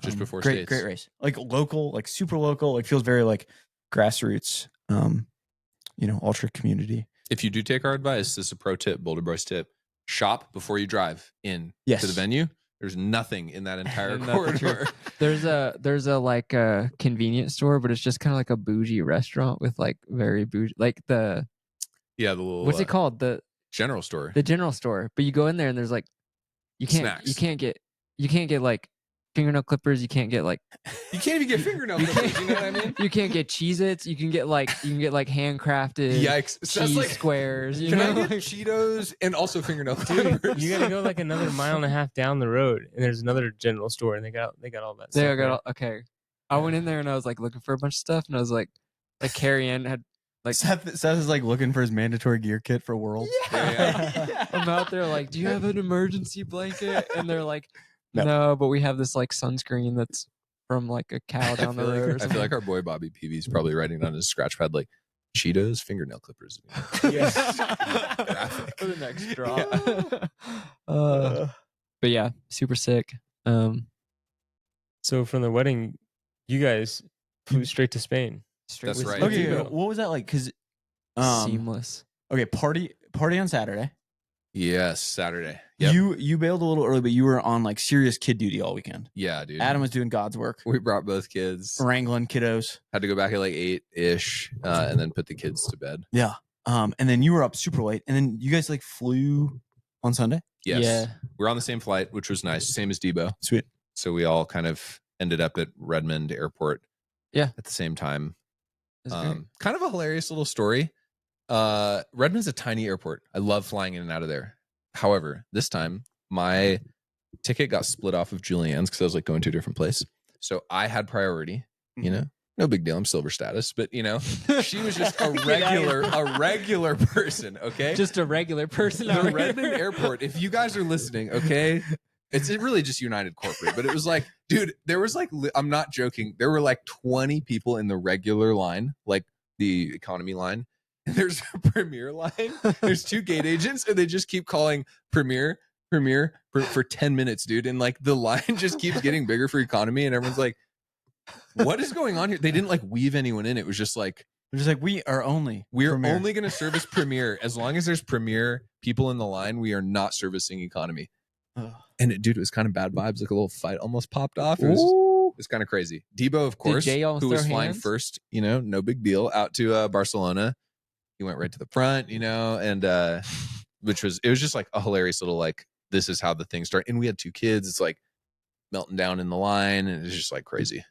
Just before great States. Great race. Like local, like super local, like feels very like grassroots, ultra community. If you do take our advice, this is a pro tip, Boulder Boys tip. Shop before you drive in to the venue. There's nothing in that entire corridor. There's a like a convenience store, but it's just kind of like a bougie restaurant with like very bougie, like the little what's it called, the general store. The general store. But you go in there and there's like you can't get like fingernail clippers. You can't get like you can't even get fingernail clippers. You know what I mean? You can't get Cheez-Its. You can get like handcrafted cheese squares. Can I get Cheetos and also fingernail clippers? You gotta go like another mile and a half down the road, and there's another general store, and they got all that. Okay. I went in there and I was like looking for a bunch of stuff, and I was like Carrie Ann had. Like Seth is like looking for his mandatory gear kit for Worlds. Yeah. I'm out there like, do you have an emergency blanket? And they're like, no, but we have this like sunscreen that's from like a cow down the road. I feel like our boy Bobby Peavy's probably writing on his scratch pad like Cheetos, fingernail clippers. Yes. For the next drop. But yeah, super sick. So from the wedding, you guys flew straight to Spain. That's right. Okay, what was that like? Because seamless. Okay, party on Saturday. Yes, Saturday. Yep. You bailed a little early, but you were on like serious kid duty all weekend. Yeah, dude. Adam was doing God's work. We brought both kids. Wrangling kiddos. Had to go back at like 8-ish and then put the kids to bed. Yeah. And then you were up super late. And then you guys like flew on Sunday? Yes. Yeah. We were on the same flight, which was nice. Same as Debo. Sweet. So we all kind of ended up at Redmond Airport. Yeah. At the same time. Kind of a hilarious little story. Redmond's a tiny airport. I love flying in and out of there. However, this time my ticket got split off of Julianne's because I was like going to a different place. So I had priority, no big deal. I'm silver status, but she was just a regular person. Okay. Just a regular person. The Redmond Airport. If you guys are listening, okay. It's really just United Corporate, but it was like, dude, there was like, I'm not joking. There were like 20 people in the regular line, like the economy line. And there's a Premier line. There's 2 gate agents, and they just keep calling Premier for 10 minutes, dude. And like the line just keeps getting bigger for economy, and everyone's like, what is going on here? They didn't like weave anyone in. It was just like, they're just like, we're only going to service Premier. As long as there's Premier people in the line, we are not servicing economy. And it was kind of bad vibes. Like a little fight almost popped off. It was kind of crazy. Debo, of course, who was flying first, no big deal, out to Barcelona. he went right to the front, and it was just like a hilarious little like, this is how the thing started. And we had 2 kids. It's like melting down in the line, and it's just like crazy,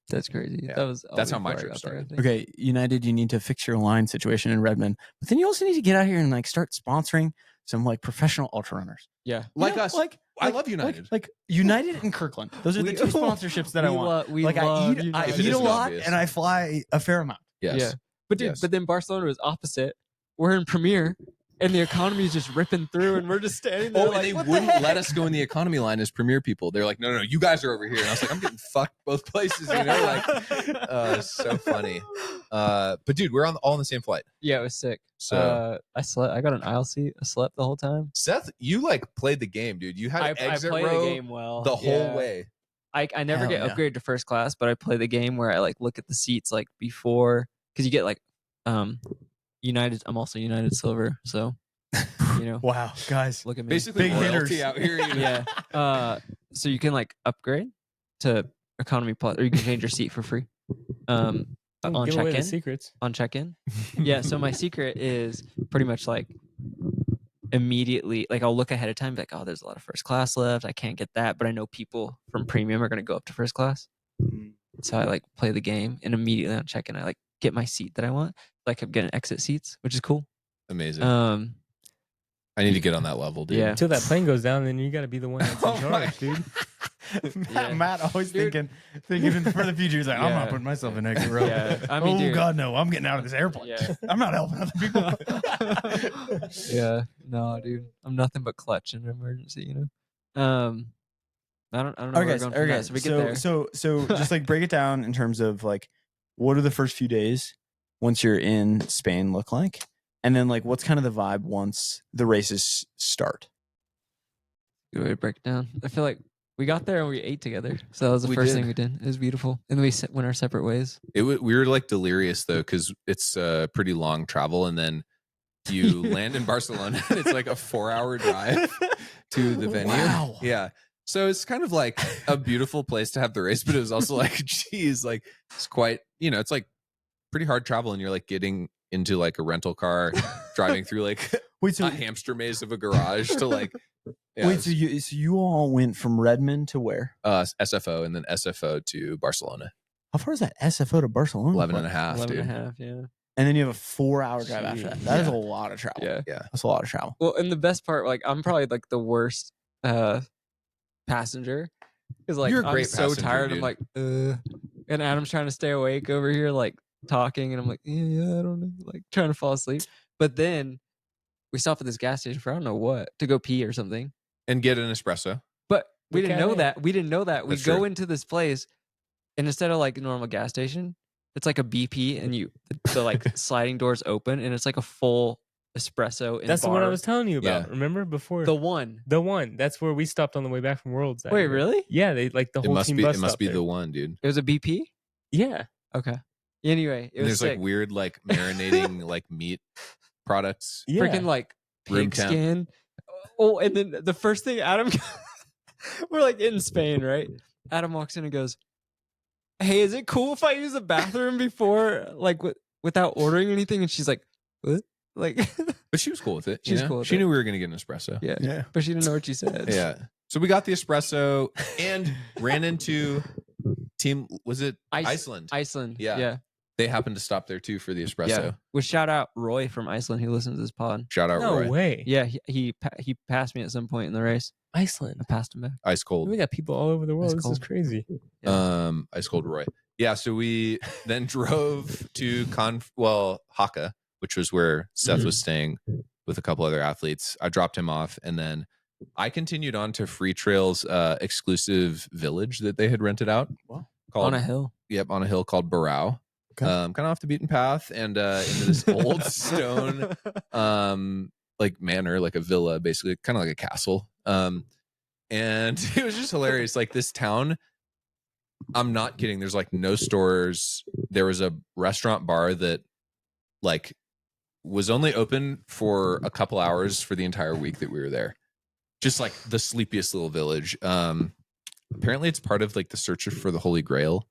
That's crazy. Yeah. That's how my before I trip got there, I started. think. Okay, United, you need to fix your line situation in Redmond, but then you also need to get out here and like start sponsoring some like professional ultra runners. Yeah. Like us. I love United. Like United and Kirkland. Those are the 2 sponsorships that I want. We Like love I United. eat a lot obvious. and I fly a fair amount. Yes. Yeah. But dude, Yes. but then Barcelona was opposite. We're in Premier, and the economy is just ripping through, and we're just standing there. Oh, like, and they what the wouldn't heck? let us go in the economy line as Premier people. They're like, no, you guys are over here. And I was like, I'm getting fucked both places, It's so funny. But dude, we're all on the same flight. Yeah, it was sick. So I slept. I got an aisle seat. I slept the whole time. Seth, you like played the game, dude. You had I exit played row the game well the whole way. I never Hell get yeah. upgraded to first class, but I play the game where I like look at the seats like before, because you get like United. I'm also United Silver, so Wow, guys. look at me. Basically, Big royalty hitters. out here. Yeah. So you can like upgrade to economy plus, or you can change your seat for free. On Give away the check-in. secrets. On check-in. Yeah. So my secret is pretty much like immediately, like I'll look ahead of time, be like, oh, there's a lot of first class left. I can't get that, but I know people from premium are going to go up to first class. So I like play the game, and immediately on check-in, I like get my seat that I want. Like I'm getting exit seats, which is cool. Amazing. I need to get on that level, dude. Yeah. Until that plane goes down, then you got to be the one that's in charge, dude. Matt always thinking for the future. He's like, I'm not putting myself in exit row. Yeah. I mean, dude, God, no! I'm getting out of this airplane. Yeah. I'm not helping other people. Yeah. No, dude. I'm nothing but clutch in an emergency, I don't know where we're going from that. So we get there. So just like break it down in terms of like, what do the first few days once you're in Spain look like? And then like, what's kind of the vibe once the races start? Good way to break it down. I feel like we got there and we ate together. So that was the first thing we did. It was beautiful. And then we went our separate ways. We were like delirious though, because it's a pretty long travel, and then you land in Barcelona and it's like a 4-hour drive to the venue. Wow. Yeah. So it's kind of like a beautiful place to have the race, but it was also like, geez, like it's quite, it's like pretty hard travel, and you're like getting into like a rental car, driving through like a hamster maze of a garage to like. Yeah, so you all went from Redmond to where? SFO, and then SFO to Barcelona. How far is that SFO to Barcelona? 11 and a half, 11 dude. and a half, yeah. And then you have a 4-hour drive after that. That is a lot of travel. Yeah. That's a lot of travel. Well, and the best part, like I'm probably like the worst passenger, because like You're a I'm great so passenger, tired. dude. I'm like, and Adam's trying to stay awake over here, like talking, and I'm like, yeah, I don't know, like trying to fall asleep. But then we stop at this gas station for I don't know what, to go pee or something, and get an espresso. but we didn't know that. We That's go true. into this place, and instead of like a normal gas station, it's like a BP, and the like sliding doors open, and it's like a full espresso. That's bar. what I was telling you about. Yeah. Remember before? The one. That's where we stopped on the way back from Worlds. that Wait, year. really? Yeah, they like the It whole must team be. bus It must stopped be there. the one, dude. It was a BP. Yeah. Okay. Anyway, it And was there's sick. like weird, like marinating, like meat products. Yeah. Freaking like Room pig temp. skin. Oh, and then the first thing Adam, we're like in Spain, right? Adam walks in and goes, "Hey, is it cool if I use the bathroom before, like, without ordering anything?" And she's like, "What?" Like, But she was cool with it. She was cool with She it. knew we were gonna get an espresso. yeah, but she didn't know what she said. Yeah. So we got the espresso and ran into team. Was it Iceland? Iceland. Yeah. Yeah. They happened to stop there too for the espresso. Yeah. Well, shout out Roy from Iceland who listens to this pod. Shout out No Roy. way. Yeah, he passed me at some point in the race. Iceland. I passed him back. Ice cold. We got people all over the world. Ice This is cold. crazy. Ice cold Roy. Yeah. So we then drove to Haka, which was where Seth was staying with a couple other athletes. I dropped him off, and then I continued on to Free Trail's exclusive village that they had rented out. Wow. Called, On a hill. Yep, on a hill called Barao. Okay. Kind of off the beaten path, and into this old stone like manor, like a villa, basically, kind of like a castle. And it was just hilarious. Like this town, I'm not kidding. There's like no stores. There was a restaurant bar that like was only open for a couple hours for the entire week that we were there. Just like the sleepiest little village. Apparently it's part of like the search for the Holy Grail.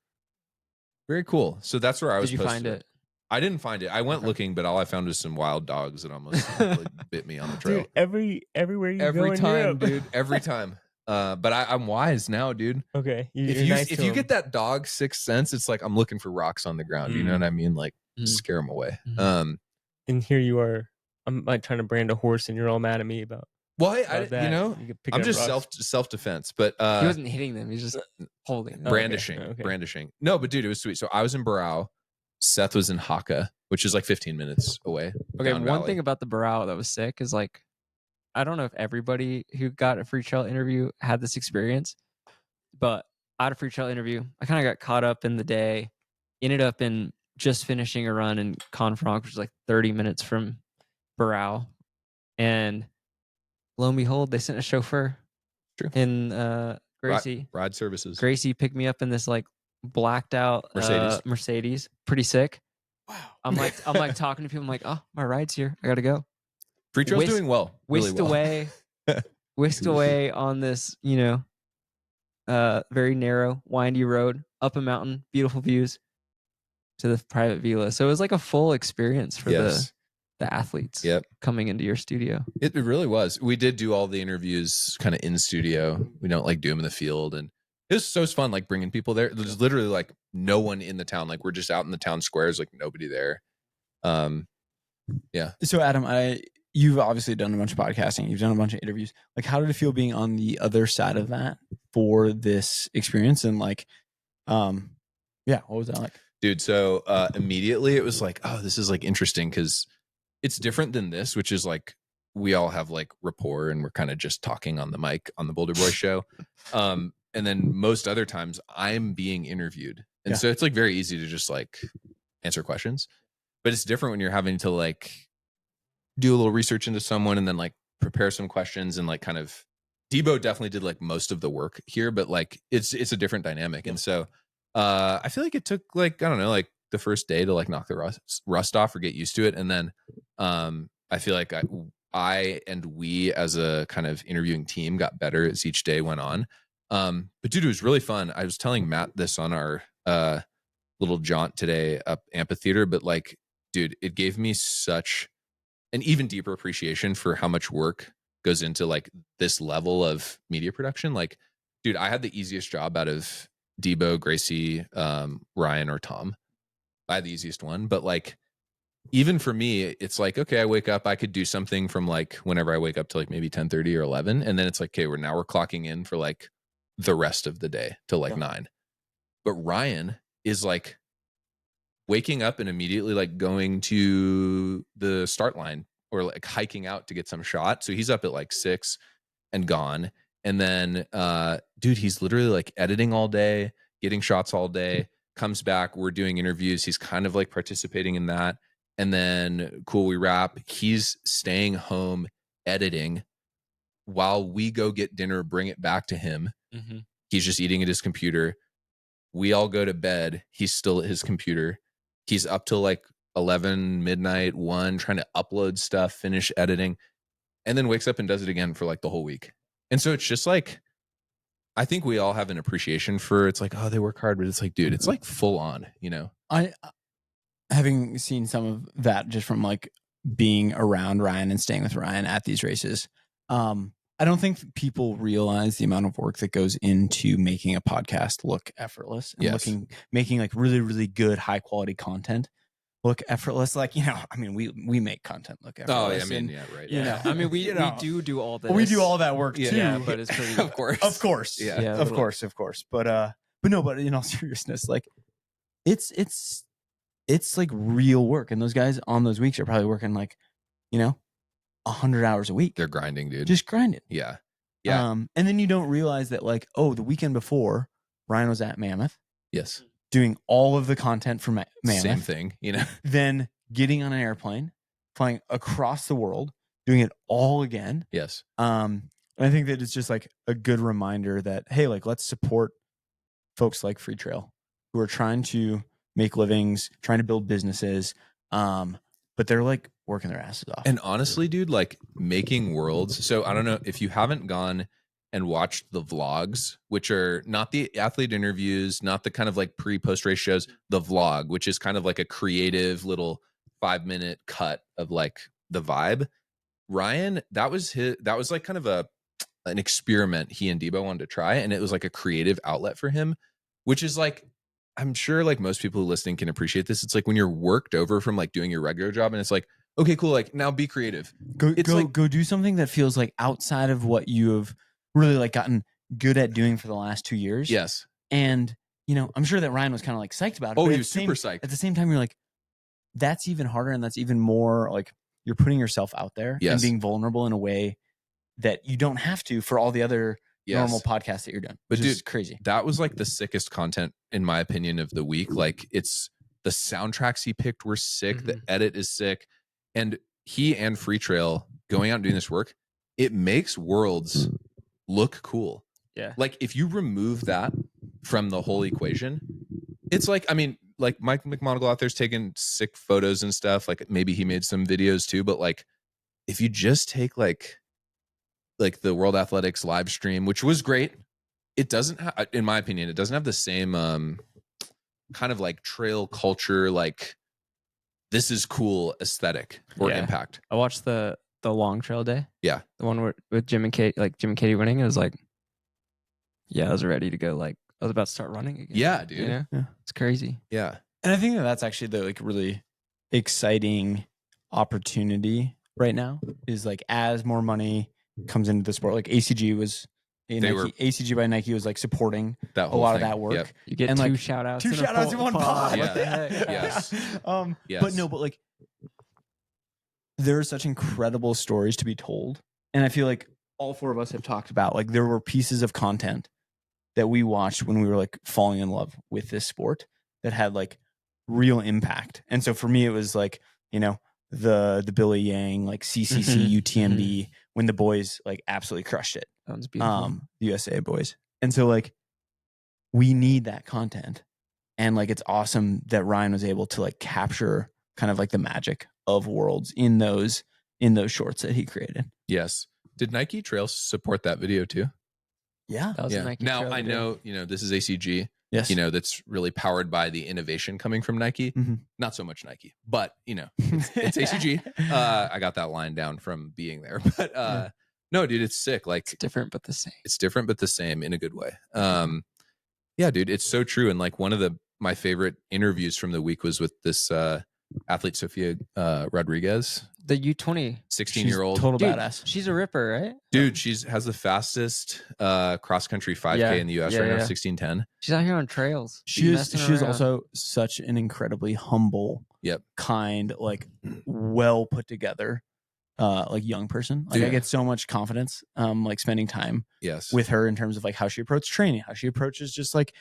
Very cool. So that's where I was. Did you find it? I didn't find it. I went looking, but all I found was some wild dogs that almost like, bit me on the trail. Dude, everywhere you go Every in time, Europe. dude. Every time. But I'm wise now, dude. Okay. If you get that dog sixth sense, it's like I'm looking for rocks on the ground. You know what I mean? Like scare them away. And here you are. I'm like trying to brand a horse, and you're all mad at me about. Well, I'm just self defense, but he wasn't hitting them. He's just holding them. Brandishing. Okay. Brandishing. No, but dude, it was sweet. So I was in Barao. Seth was in Haka, which is like 15 minutes away. Okay, one thing about the Barao that was sick is like, I don't know if everybody who got a free trail interview had this experience, but I had a free trail interview. I kind of got caught up in the day, ended up in just finishing a run in Confranc, which is like 30 minutes from Barao. And lo and behold, they sent a chauffeur in Gracie. Ride services. Gracie picked me up in this like blacked out Mercedes. Pretty sick. Wow. I'm like talking to people. I'm like, oh, my ride's here. I got to go. Free trail's doing well. Whisked away on this, very narrow, windy road up a mountain, beautiful views to the private villa. So it was like a full experience for the athletes coming into your studio. It really was. We did do all the interviews kind of in studio. We don't like do them in the field. And it was fun, like bringing people there. There's literally like no one in the town. Like we're just out in the town squares, like nobody there. Yeah. So Adam, you've obviously done a bunch of podcasting. You've done a bunch of interviews. Like, how did it feel being on the other side of that for this experience? And like, what was that like? Dude, so immediately it was like, oh, this is like interesting because it's different than this, which is like we all have like rapport and we're kind of just talking on the mic on the Boulderboys.show. And then most other times I'm being interviewed. And so it's like very easy to just like answer questions. But it's different when you're having to like do a little research into someone and then like prepare some questions and like kind of Debo definitely did like most of the work here, but like it's a different dynamic. And so I feel like it took like, I don't know, like the first day to like knock the rust off or get used to it. And then I feel like I and we as a kind of interviewing team got better as each day went on. But dude, it was really fun. I was telling Matt this on our little jaunt today up amphitheater, but like, dude, it gave me such an even deeper appreciation for how much work goes into like this level of media production. Like, dude, I had the easiest job out of Debo, Gracie, Ryan, or Tom. I had the easiest one, but like, even for me, it's like, okay, I wake up, I could do something from like whenever I wake up to like maybe 10:30 or 11. And then it's like, okay, we're clocking in for like the rest of the day till like 9. But Ryan is like waking up and immediately like going to the start line or like hiking out to get some shot. So he's up at like 6 and gone. And then, dude, he's literally like editing all day, getting shots all day, comes back. We're doing interviews. He's kind of like participating in that. And then cool, we wrap. He's staying home editing while we go get dinner, bring it back to him. Mm-hmm. He's just eating at his computer. We all go to bed. He's still at his computer. He's up till like 11, midnight, 1, trying to upload stuff, finish editing, and then wakes up and does it again for like the whole week. And so it's just like, I think we all have an appreciation for, it's like, oh, they work hard, but it's like, dude, it's like full on, you know? Having seen some of that just from like being around Ryan and staying with Ryan at these races, I don't think people realize the amount of work that goes into making a podcast look effortless and making like really, really good, high quality content look effortless. Like, I mean, we make content look effortless. Oh, I mean, right. Yeah. I mean, we do all that. We do all that work too. Yeah, but it's pretty, of course. Yeah, of course. But in all seriousness, like it's like real work. And those guys on those weeks are probably working like, 100 hours a week. They're grinding, dude. Just grinding. Yeah. And then you don't realize that like, the weekend before Ryan was at Mammoth. Yes. Doing all of the content for Mammoth. Same thing, Then getting on an airplane, flying across the world, doing it all again. Yes. I think that it's just like a good reminder that, hey, like let's support folks like Free Trail who are trying to make livings, trying to build businesses. But they're like working their asses off. And honestly, dude, like making worlds. So I don't know if you haven't gone and watched the vlogs, which are not the athlete interviews, not the kind of like pre-post race shows, the vlog, which is kind of like a creative little 5-minute cut of like the vibe. Ryan, that was like kind of an experiment he and Debo wanted to try, and it was like a creative outlet for him, which is like, I'm sure like most people who listening can appreciate this. It's like when you're worked over from like doing your regular job, and it's like, okay, cool, like now be creative. Go do something that feels like outside of what you have really like gotten good at doing for the last 2 years. Yes. And I'm sure that Ryan was kind of like psyched about it. Oh, he was super psyched. At the same time, you're like, that's even harder, and that's even more like you're putting yourself out there and being vulnerable in a way that you don't have to for all the other normal podcasts that you're doing. Which is crazy. That was like the sickest content, in my opinion, of the week. Like, it's the soundtracks he picked were sick. The edit is sick. And he and Free Trail going out and doing this work, it makes Worlds look cool. Yeah. Like, if you remove that from the whole equation, it's like, I mean, like Mike McMonagle out there's taking sick photos and stuff. Like, maybe he made some videos too, but like, if you just take like the World Athletics live stream, which was great, it doesn't have, in my opinion, it doesn't have the same kind of like trail culture, like this is cool aesthetic or impact. I watched the long trail day. Yeah. The one with Jim and Katie winning. It was like, I was ready to go. Like, I was about to start running again. Yeah, dude. Yeah. It's crazy. Yeah. And I think that's actually the like really exciting opportunity right now is like as more money comes into the sport, like ACG was ACG by Nike was like supporting that a lot of that work. Yep. You get two shout outs. Two shout outs in one pod. Yeah. What the heck? Yes. But like there are such incredible stories to be told. And I feel like all four of us have talked about like there were pieces of content that we watched when we were like falling in love with this sport that had like real impact. And so for me, it was like, the Billy Yang, like CCC, UTMB, when the boys like absolutely crushed it. That was beautiful. The USA boys. And so like, we need that content. And like, it's awesome that Ryan was able to like capture kind of like the magic of Worlds in those shorts that he created. Yes. Did Nike Trail support that video too? Yeah. That was a Nike now Trail I know, this is ACG. Yes. That's really powered by the innovation coming from Nike. Mm-hmm. Not so much Nike, but it's ACG. I got that line down from being there, but no, dude, it's sick. Like, it's different, but the same. It's different, but the same in a good way. Yeah, dude, it's so true. And like one of my favorite interviews from the week was with this athlete, Sofia Rodriguez. The U20 16-year-old total badass. She's a ripper, right? Dude, has the fastest cross country 5K in the US right now, 16:10. She's out here on trails. She's also such an incredibly humble, kind, like well put together, like young person. Like I get so much confidence, like spending time with her in terms of like how she approaches training, how she approaches just like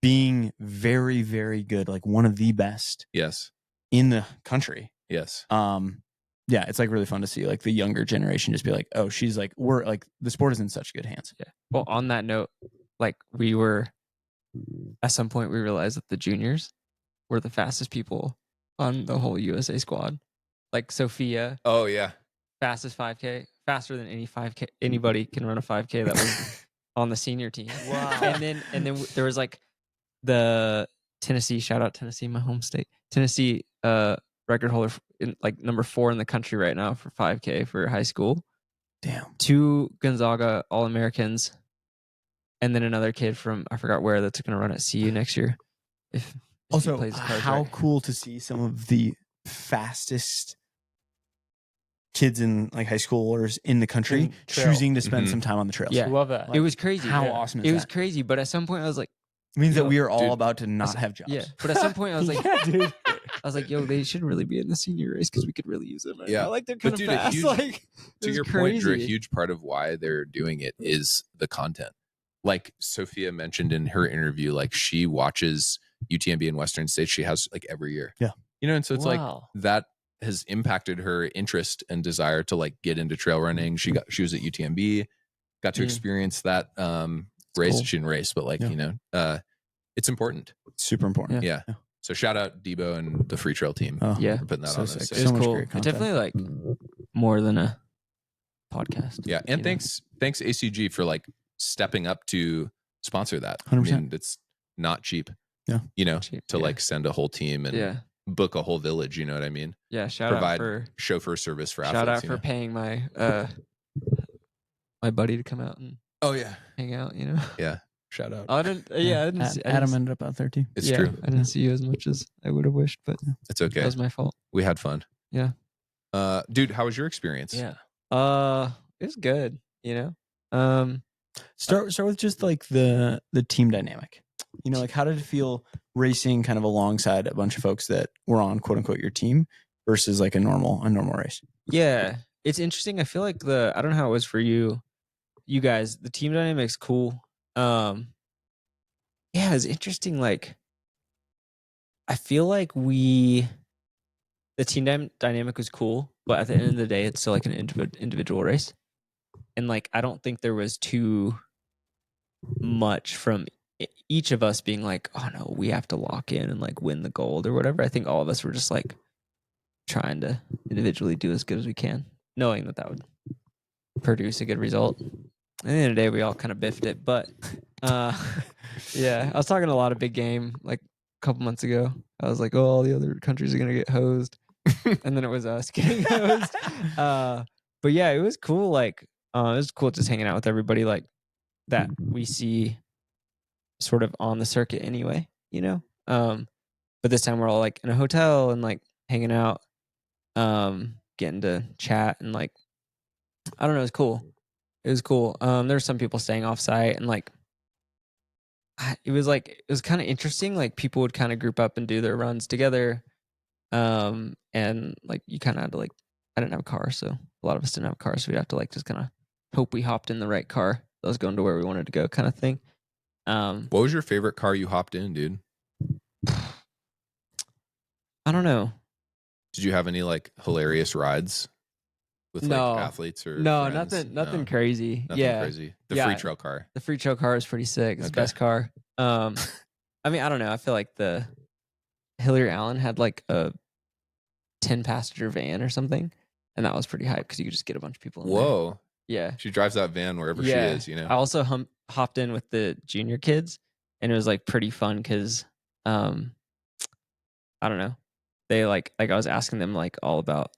being very, very good, like one of the best in the country. Yes. Yeah, it's like really fun to see like the younger generation just be like, oh, she's like, we're like the sport is in such good hands. Yeah. Well, on that note, like we were at some point we realized that the juniors were the fastest people on the whole USA squad. Like Sophia. Oh yeah. Fastest 5K, faster than any 5K anybody can run a 5K that was on the senior team. Wow. And then there was like the Tennessee, shout out Tennessee, my home state. Tennessee record holder in like number 4 in the country right now for 5K for high school. Damn. 2 Gonzaga All-Americans, and then another kid from I forgot where that's going to run at CU next year. If also, he plays the cards how right. Cool to see some of the fastest kids in like high schoolers in the country choosing to spend some time on the trails. Yeah, I love that. Like, it was crazy. How awesome is that? It was crazy, but at some point I was like, it means that we are all about to not have jobs. Yeah, but at some point I was like, yeah, dude. I was like, yo, they should really be in the senior race because we could really use them. Right Yeah, now. Like they're kind of fast. To your point, Drew, a huge part of why they're doing it is the content. Like Sophia mentioned in her interview, like she watches UTMB in Western States. She has like every year. Yeah, and so it's like that has impacted her interest and desire to like get into trail running. She was at UTMB, got to experience that race. Cool. She didn't race, but like it's important. Super important. Yeah. So shout out Debo and the Free Trail team. For putting that on. Sick. It was cool. It's definitely like more than a podcast. Yeah, and thanks ACG for like stepping up to sponsor that. 100%. I mean, it's not cheap. Yeah. You know, Cheap, to yeah. like send a whole team and book a whole village. You know what I mean? Yeah. Provide chauffeur service for athletes. Shout out for paying my my buddy to come out and hang out. You know. Yeah. Shout out. I didn't. Yeah, I didn't. Adam ended up out there too. It's true. I didn't see you as much as I would have wished, but it's okay. That was my fault. We had fun. Yeah. Dude, how was your experience? Yeah. It was good. You know. Start with just like the team dynamic. You know, like how did it feel racing kind of alongside a bunch of folks that were on quote unquote your team versus like a normal race? Yeah, it's interesting. I feel like I don't know how it was for you guys. The team dynamic's cool. Yeah, it's interesting. Like, I feel like the team dynamic was cool, but at the end of the day, it's still like an individual race. And like, I don't think there was too much from each of us being like, oh no, we have to lock in and like win the gold or whatever. I think all of us were just like trying to individually do as good as we can, knowing that would produce a good result. At the end of the day, we all kind of biffed it, but yeah, I was talking a lot of big game like a couple months ago. I was like, oh, all the other countries are gonna get hosed, and then it was us getting hosed. But yeah, it was cool. Like, it was cool just hanging out with everybody like that we see sort of on the circuit anyway, you know. But this time we're all like in a hotel and like hanging out, getting to chat and like, I don't know, it was cool. It was cool. There's some people staying off site and like, it was kind of interesting. Like people would kind of group up and do their runs together. And like you kind of had to like, I didn't have a car, so a lot of us didn't have a car, so we'd have to like just kind of hope we hopped in the right car that was going to where we wanted to go, kind of thing. What was your favorite car you hopped in, dude? I don't know. Did you have any like hilarious rides with like athletes or friends? Nothing crazy. Nothing crazy. The free trail car. The free trail car is pretty sick. It's the best car. I mean, I don't know. I feel like the Hillary Allen had like a 10-passenger van or something, and that was pretty hype because you could just get a bunch of people in Whoa. there. Yeah. She drives that van wherever she is, you know. I also hopped in with the junior kids, and it was like pretty fun because I don't know. They like I was asking them like all about,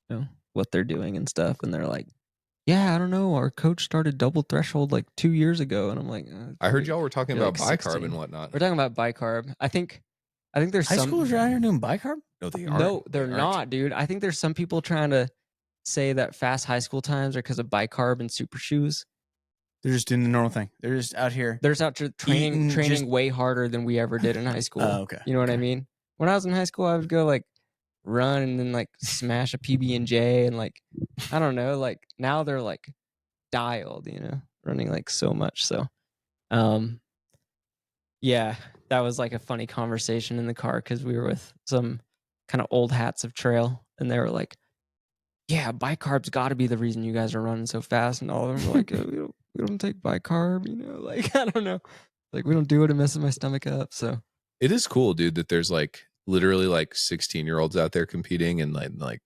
you know, what they're doing and stuff, and they're like, yeah, I don't know, our coach started double threshold like 2 years ago, and I'm like, I heard y'all were talking about like bicarb and whatnot. We're talking about bicarb. I think there's high some schoolers out here doing bicarb. No, they aren't. No, they're not, dude. I think there's some people trying to say that fast high school times are because of bicarb and super shoes. They're just doing the normal thing. They're just out here. They're just out to training way harder than we ever did in high school. Oh, okay. You know what I mean? When I was in high school, I would go like run and then like smash a PB&J and like, I don't know, like now they're like dialed, you know, running like so much. So, yeah, that was like a funny conversation in the car because we were with some kind of old hats of trail, and they were like, yeah, bicarb's got to be the reason you guys are running so fast. And all of them were like, oh, we don't take bicarb, you know, like, I don't know. Like, we don't do it. It messes my stomach up. So it is cool, dude, that there's like literally like 16-year-olds out there competing and like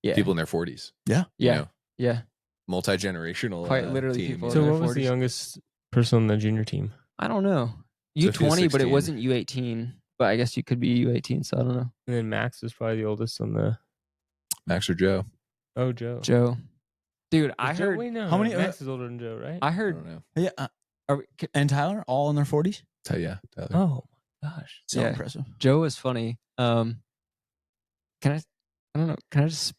people in their 40s. Yeah. You know? Yeah. Multi-generational. Quite literally team. people. So in what their was the 40s. youngest person on the junior team? I don't know. Sophia's U20, but it 16. wasn't U18. But I guess you could be U18, so I don't know. And then Max was probably the oldest on the... Max or Joe? Oh, Joe. Dude, I heard... Wait, no. How many... Max is older than Joe, right? I I heard... don't know. Yeah. And Tyler, all in their 40s? Yeah, Tyler. Oh, my gosh. So Yeah. impressive. Joe was funny. Can I don't know. Can I just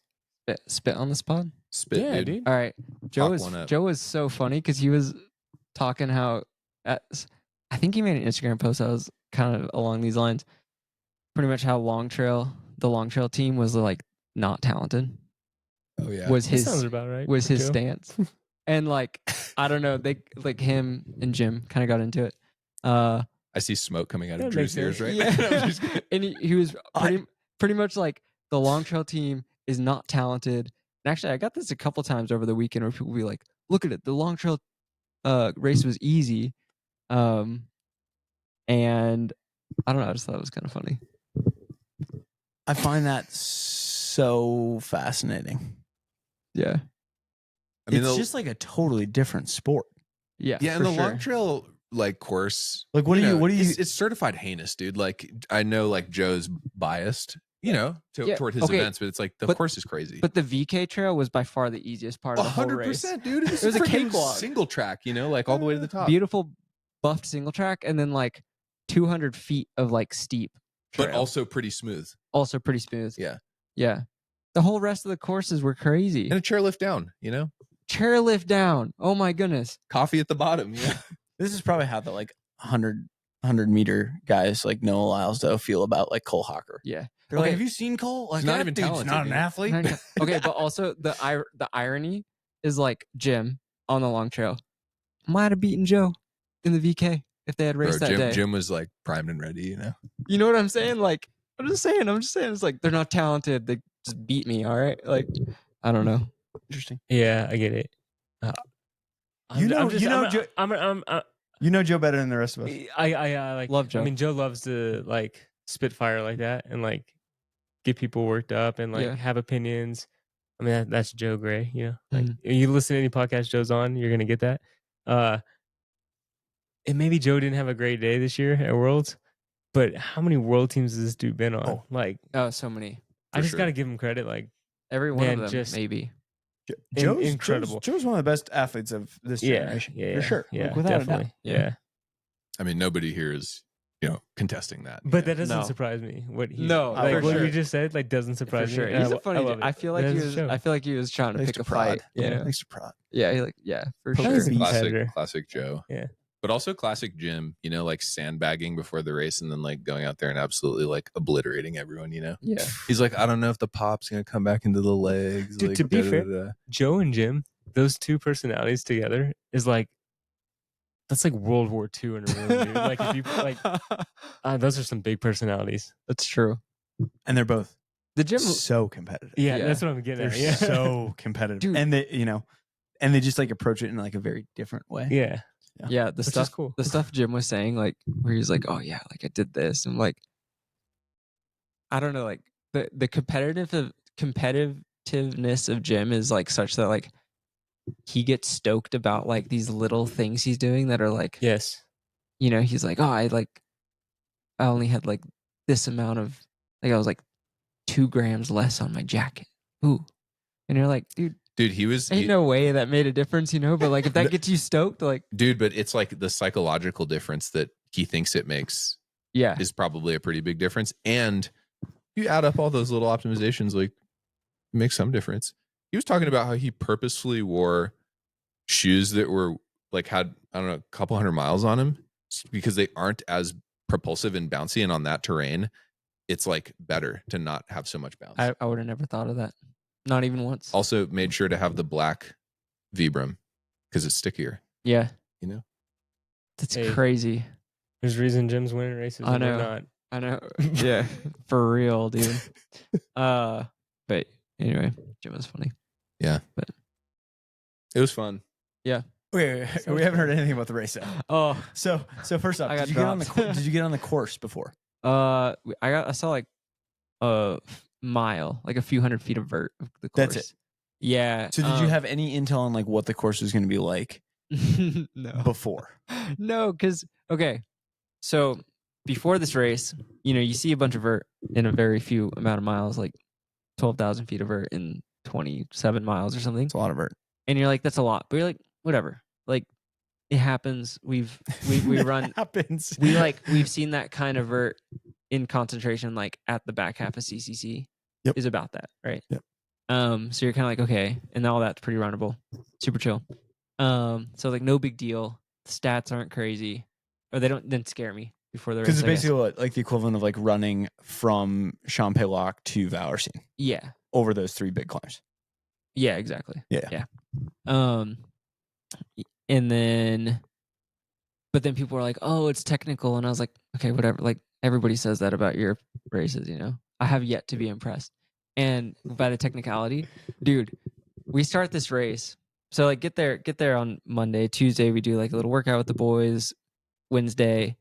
spit on the spot? Spit, Yeah, dude. dude. All right. Joe Talk one up. was so funny because he was talking how I think he made an Instagram post that was kind of along these lines. Pretty much how the long trail team was like not talented. Oh yeah. Was That sounds his about right. was for his Joe. stance. And like I don't know, they like him and Jim kind of got into it. I see smoke coming out of That Drew's makes ears sense. right Yeah. now. I'm just kidding. And he was pretty much like the long trail team is not talented. And actually, I got this a couple times over the weekend where people be like, "Look at it, the long trail race was easy," and I don't know. I just thought it was kind of funny. I find that so fascinating. Yeah, I mean, it's just like a totally different sport. Yeah. Yeah, and for the sure. long trail like course, Like, what do you? It's certified heinous, dude. Like, I know like Joe's biased, toward his events, but it's like the course is crazy. But the VK trail was by far the easiest part of the whole race. 100%, dude. It was a cakewalk. Single track, like all the way to the top. Beautiful buffed single track, and then like 200 feet of like steep trail. But also pretty smooth. Yeah. Yeah. The whole rest of the courses were crazy. And a chairlift down, Chairlift down. Oh my goodness. Coffee at the bottom. Yeah. This is probably how the like 100-meter guys like Noah Lyles feel about like Cole Hocker. Yeah. They're like, have you seen Cole? Like, He's not that even dude's talented, not an athlete. Okay, but also the irony is like Jim on the long trail might have beaten Joe in the VK if they had raced that day. Jim was like primed and ready, You know what I'm saying? Like, I'm just saying. It's like they're not talented. They just beat me. All right. Like, I don't know. Interesting. Yeah, I get it. You know Joe better than the rest of us. I like love Joe. I mean, Joe loves to like spit fire like that and like get people worked up and like have opinions. I mean, that's Joe Gray. Like you listen to any podcast Joe's on, you're gonna get that. And maybe Joe didn't have a great day this year at Worlds, but how many World teams has this dude been on? So many. I just gotta give him credit. Like every one of them, maybe. Joe's incredible. Joe's one of the best athletes of this generation, for sure. Yeah, like, without definitely. a doubt. Yeah. I mean, nobody here is, contesting that. But that doesn't surprise me. What he what you just said like doesn't surprise me. me. He's a funny dude. I feel like he was trying to pick a fight. Thanks to prod. Yeah, for sure. Classic Joe. Yeah. But also classic Jim, like sandbagging before the race and then like going out there and absolutely like obliterating everyone, Yeah. He's like, I don't know if the pop's going to come back into the legs. Dude, like, to be fair, Joe and Jim, those two personalities together is like, that's like World War II in a room, dude. Like, if you like, those are some big personalities. That's true. And they're both the Jim so competitive. Yeah, that's what I'm getting at. Yeah. So competitive. Dude. And they just like approach it in like a very different way. Yeah, the stuff cool. The stuff Jim was saying, like where he's like, oh yeah, like I did this, and like I don't know, like the competitiveness of Jim is like such that like he gets stoked about like these little things he's doing that are like, yes, he's like, oh, I only had like this amount of, like I was like 2 grams less on my jacket. Ooh, and you're like, dude, ain't no way that made a difference, but like if that gets you stoked, like, dude, but it's like the psychological difference that he thinks it makes is probably a pretty big difference. And you add up all those little optimizations, like it makes some difference. He was talking about how he purposefully wore shoes that were like had, I don't know, a couple 100 miles on them because they aren't as propulsive and bouncy. And on that terrain, it's like better to not have so much bounce. I would have never thought of that. Not even once. Also made sure to have the black Vibram because it's stickier. Yeah. That's crazy. There's a reason Jim's winning races. I know. Not. I know. Yeah. For real, dude. But anyway, Jim was funny. Yeah. But it was fun. Yeah. Wait, we haven't heard anything about the race yet. Oh. So first off, did you get on the course before? I saw like a mile, like a few hundred feet of vert of the course. That's it. Yeah. So did you have any intel on like what the course was going to be like? No. Before? No, because so before this race, you see a bunch of vert in a very few amount of miles, like 12,000 feet of vert in 27 miles or something. It's a lot of vert. And you're like, that's a lot. But you're like, whatever. Like, it happens. We run. It happens. We've seen that kind of vert in concentration, like at the back half of CCC is about that, right? Yep. So you're kind of like, okay, and all that's pretty runnable, super chill. So like no big deal. The stats aren't crazy, or they didn't scare me before the race. Because it's basically like the equivalent of like running from Champéloc to Valenciennes. Yeah. Over those 3 big climbs. Yeah, exactly. Yeah. And then, but then people were like, oh, it's technical. And I was like, okay, whatever. Like everybody says that about your races, I have yet to be impressed. And by the technicality, dude, we start this race. So like get there on Monday. Tuesday, we do like a little workout with the boys. Wednesday,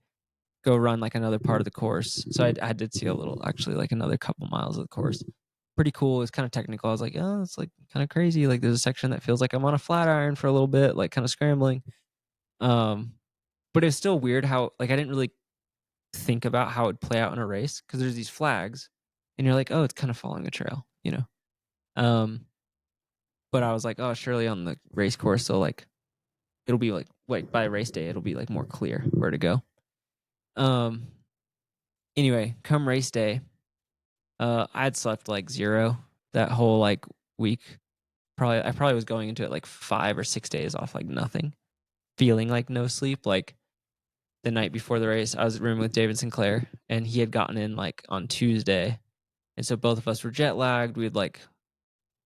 go run like another part of the course. So I did see a little, actually like another couple miles of the course. Pretty cool. It's kind of technical. I was like, oh, it's like kind of crazy. Like there's a section that feels like I'm on a flat iron for a little bit, like kind of scrambling. But it's still weird how like I didn't really think about how it would play out in a race because there's these flags, and you're like, oh, it's kind of following a trail, you know. But I was like, oh, surely on the race course, so like it'll be like by race day, it'll be like more clear where to go. Anyway, come race day, I had slept like 0 that whole like week. I probably was going into it like 5 or 6 days off like nothing, feeling like no sleep. Like the night before the race, I was rooming with David Sinclair, and he had gotten in like on Tuesday, and so both of us were jet lagged. We'd like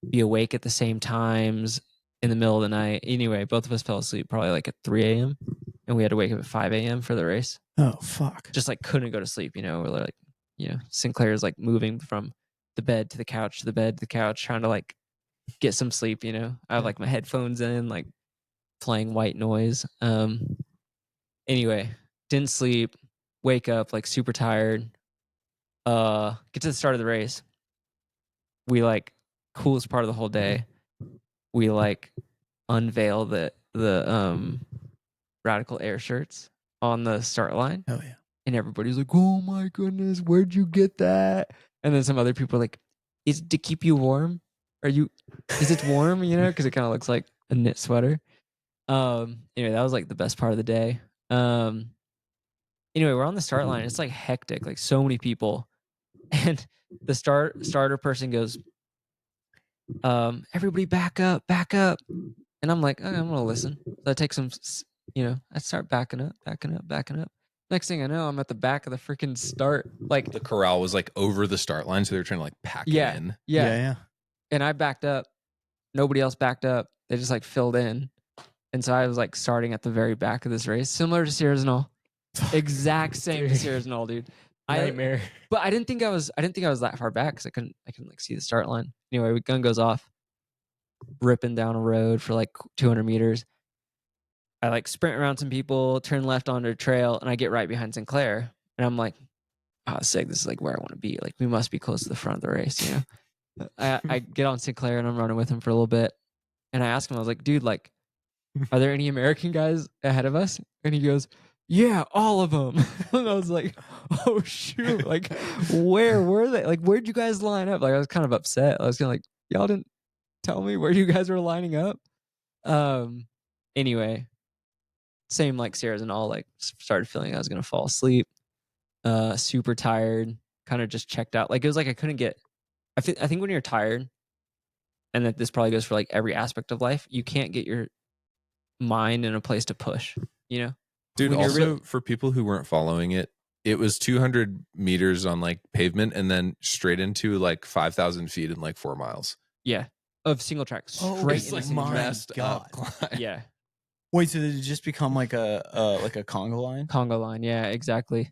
be awake at the same times in the middle of the night. Anyway, both of us fell asleep probably like at 3 a.m. and we had to wake up at 5 a.m. for the race. Oh fuck! Just like couldn't go to sleep. You know, we're like, you know, Sinclair's like moving from the bed to the couch to the bed to the couch, trying to like get some sleep. You know, I have like my headphones in, like playing white noise. Anyway, didn't sleep. Wake up like super tired. Get to the start of the race. We like coolest part of the whole day. We like unveil the Radical Air shirts on the start line. Oh yeah. And everybody's like, oh my goodness, where'd you get that? And then some other people are like, is it to keep you warm? Is it warm? You know, because it kind of looks like a knit sweater. Anyway, that was like the best part of the day. Anyway, we're on the start line. It's like hectic, like so many people. And the starter person goes, everybody back up. And I'm like, okay, I'm gonna listen. So I take some, you know, I start backing up. Next thing I know, I'm at the back of the freaking start. Like the corral was like over the start line, so they were trying to like pack it in. Yeah. And I backed up. Nobody else backed up. They just like filled in. And so I was like starting at the very back of this race, similar to Sierra Null. Exact same to Sierra Null, dude. Nightmare. But I didn't think I was that far back because I couldn't like see the start line. Anyway, gun goes off, ripping down a road for like 200 meters. I like sprint around some people, turn left onto a trail, and I get right behind Sinclair. And I'm like, oh, sick. This is like where I want to be. Like we must be close to the front of the race, you know? I get on Sinclair and I'm running with him for a little bit. And I ask him, I was like, dude, like, are there any American guys ahead of us? And he goes, yeah, all of them. And I was like, oh shoot, like where were they? Like where'd you guys line up? Like I was kind of upset. I was kind of like, y'all didn't tell me where you guys were lining up. Anyway, same like Sarah's and all, like started feeling I was gonna fall asleep. Super tired, kind of just checked out. Like it was like I couldn't get. I think when you're tired, and that this probably goes for like every aspect of life, you can't get your mind in a place to push. You know, dude. Also, for people who weren't following it, it was 200 meters on like pavement, and then straight into like 5,000 feet in like 4 miles. Yeah, of single track, straight into like single track. messed up climb. Yeah. Wait, so did it just become like a Congo line? Congo line, yeah, exactly.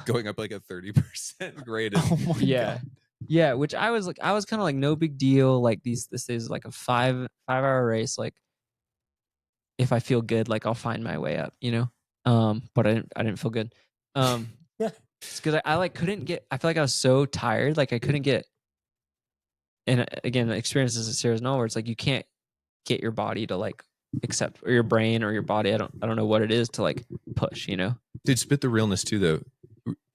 Going up like a 30% grade. Oh my god. Yeah, which I was kind of like no big deal. Like this is like a 5-hour race. Like if I feel good, like I'll find my way up, you know. But I didn't feel good. Because I like couldn't get. I feel like I was so tired, like I couldn't get. And again, the experiences of Sarah's Null, where it's like you can't get your body to like accept, or your brain or your body. I don't know what it is to like push, you know. Dude, spit the realness too, though.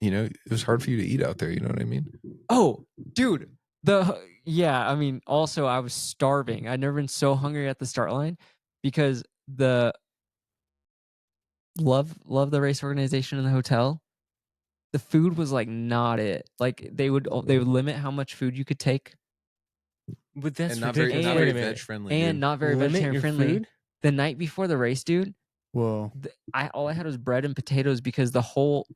You know, it was hard for you to eat out there. You know what I mean? Oh, dude. I mean, also I was starving. I'd never been so hungry at the start line because the love the race organization in the hotel. The food was like not it. Like they would limit how much food you could take. But that's not ridiculous. very veg friendly, and not very vegetarian friendly. Food? The night before the race, dude. Whoa. All I had was bread and potatoes because the whole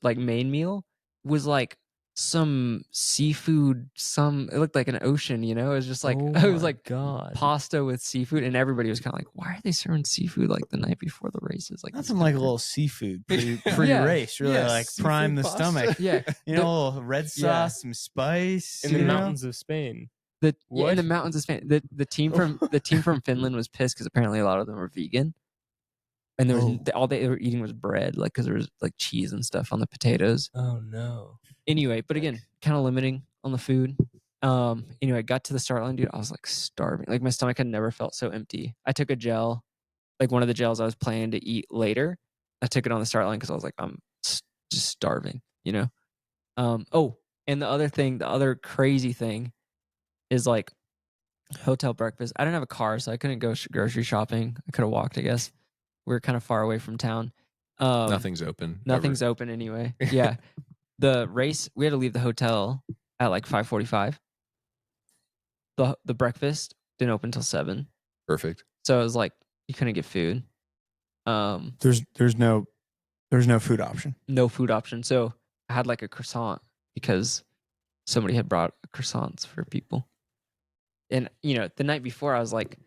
like main meal was like some seafood. It looked like an ocean, you know. It was just like it was like God pasta with seafood, and everybody was kind of like, "Why are they serving seafood like the night before the races?" Like nothing like a little seafood pre-race, really like prime the stomach. Yeah, you know, a little red sauce, some spice in the mountains of Spain. In the mountains of Spain. The team from Finland was pissed because apparently a lot of them were vegan. And there was all they were eating was bread, like because there was like cheese and stuff on the potatoes. Oh no. Anyway, but again, kind of limiting on the food. Anyway, I got to the start line, dude. I was like starving. Like my stomach had never felt so empty. I took a gel like one of the gels I was planning to eat later. I took it on the start line because I was like, I'm just starving, you know? Oh, and the other crazy thing is like hotel breakfast. I didn't have a car, so I couldn't go grocery shopping. I could have walked, I guess. We were kind of far away from town. Nothing's open. Nothing's open anyway. Yeah. The race, we had to leave the hotel at like 5:45. The breakfast didn't open until 7. Perfect. So it was like you couldn't get food. There's no food option. No food option. So I had like a croissant because somebody had brought croissants for people. And you know, the night before I was like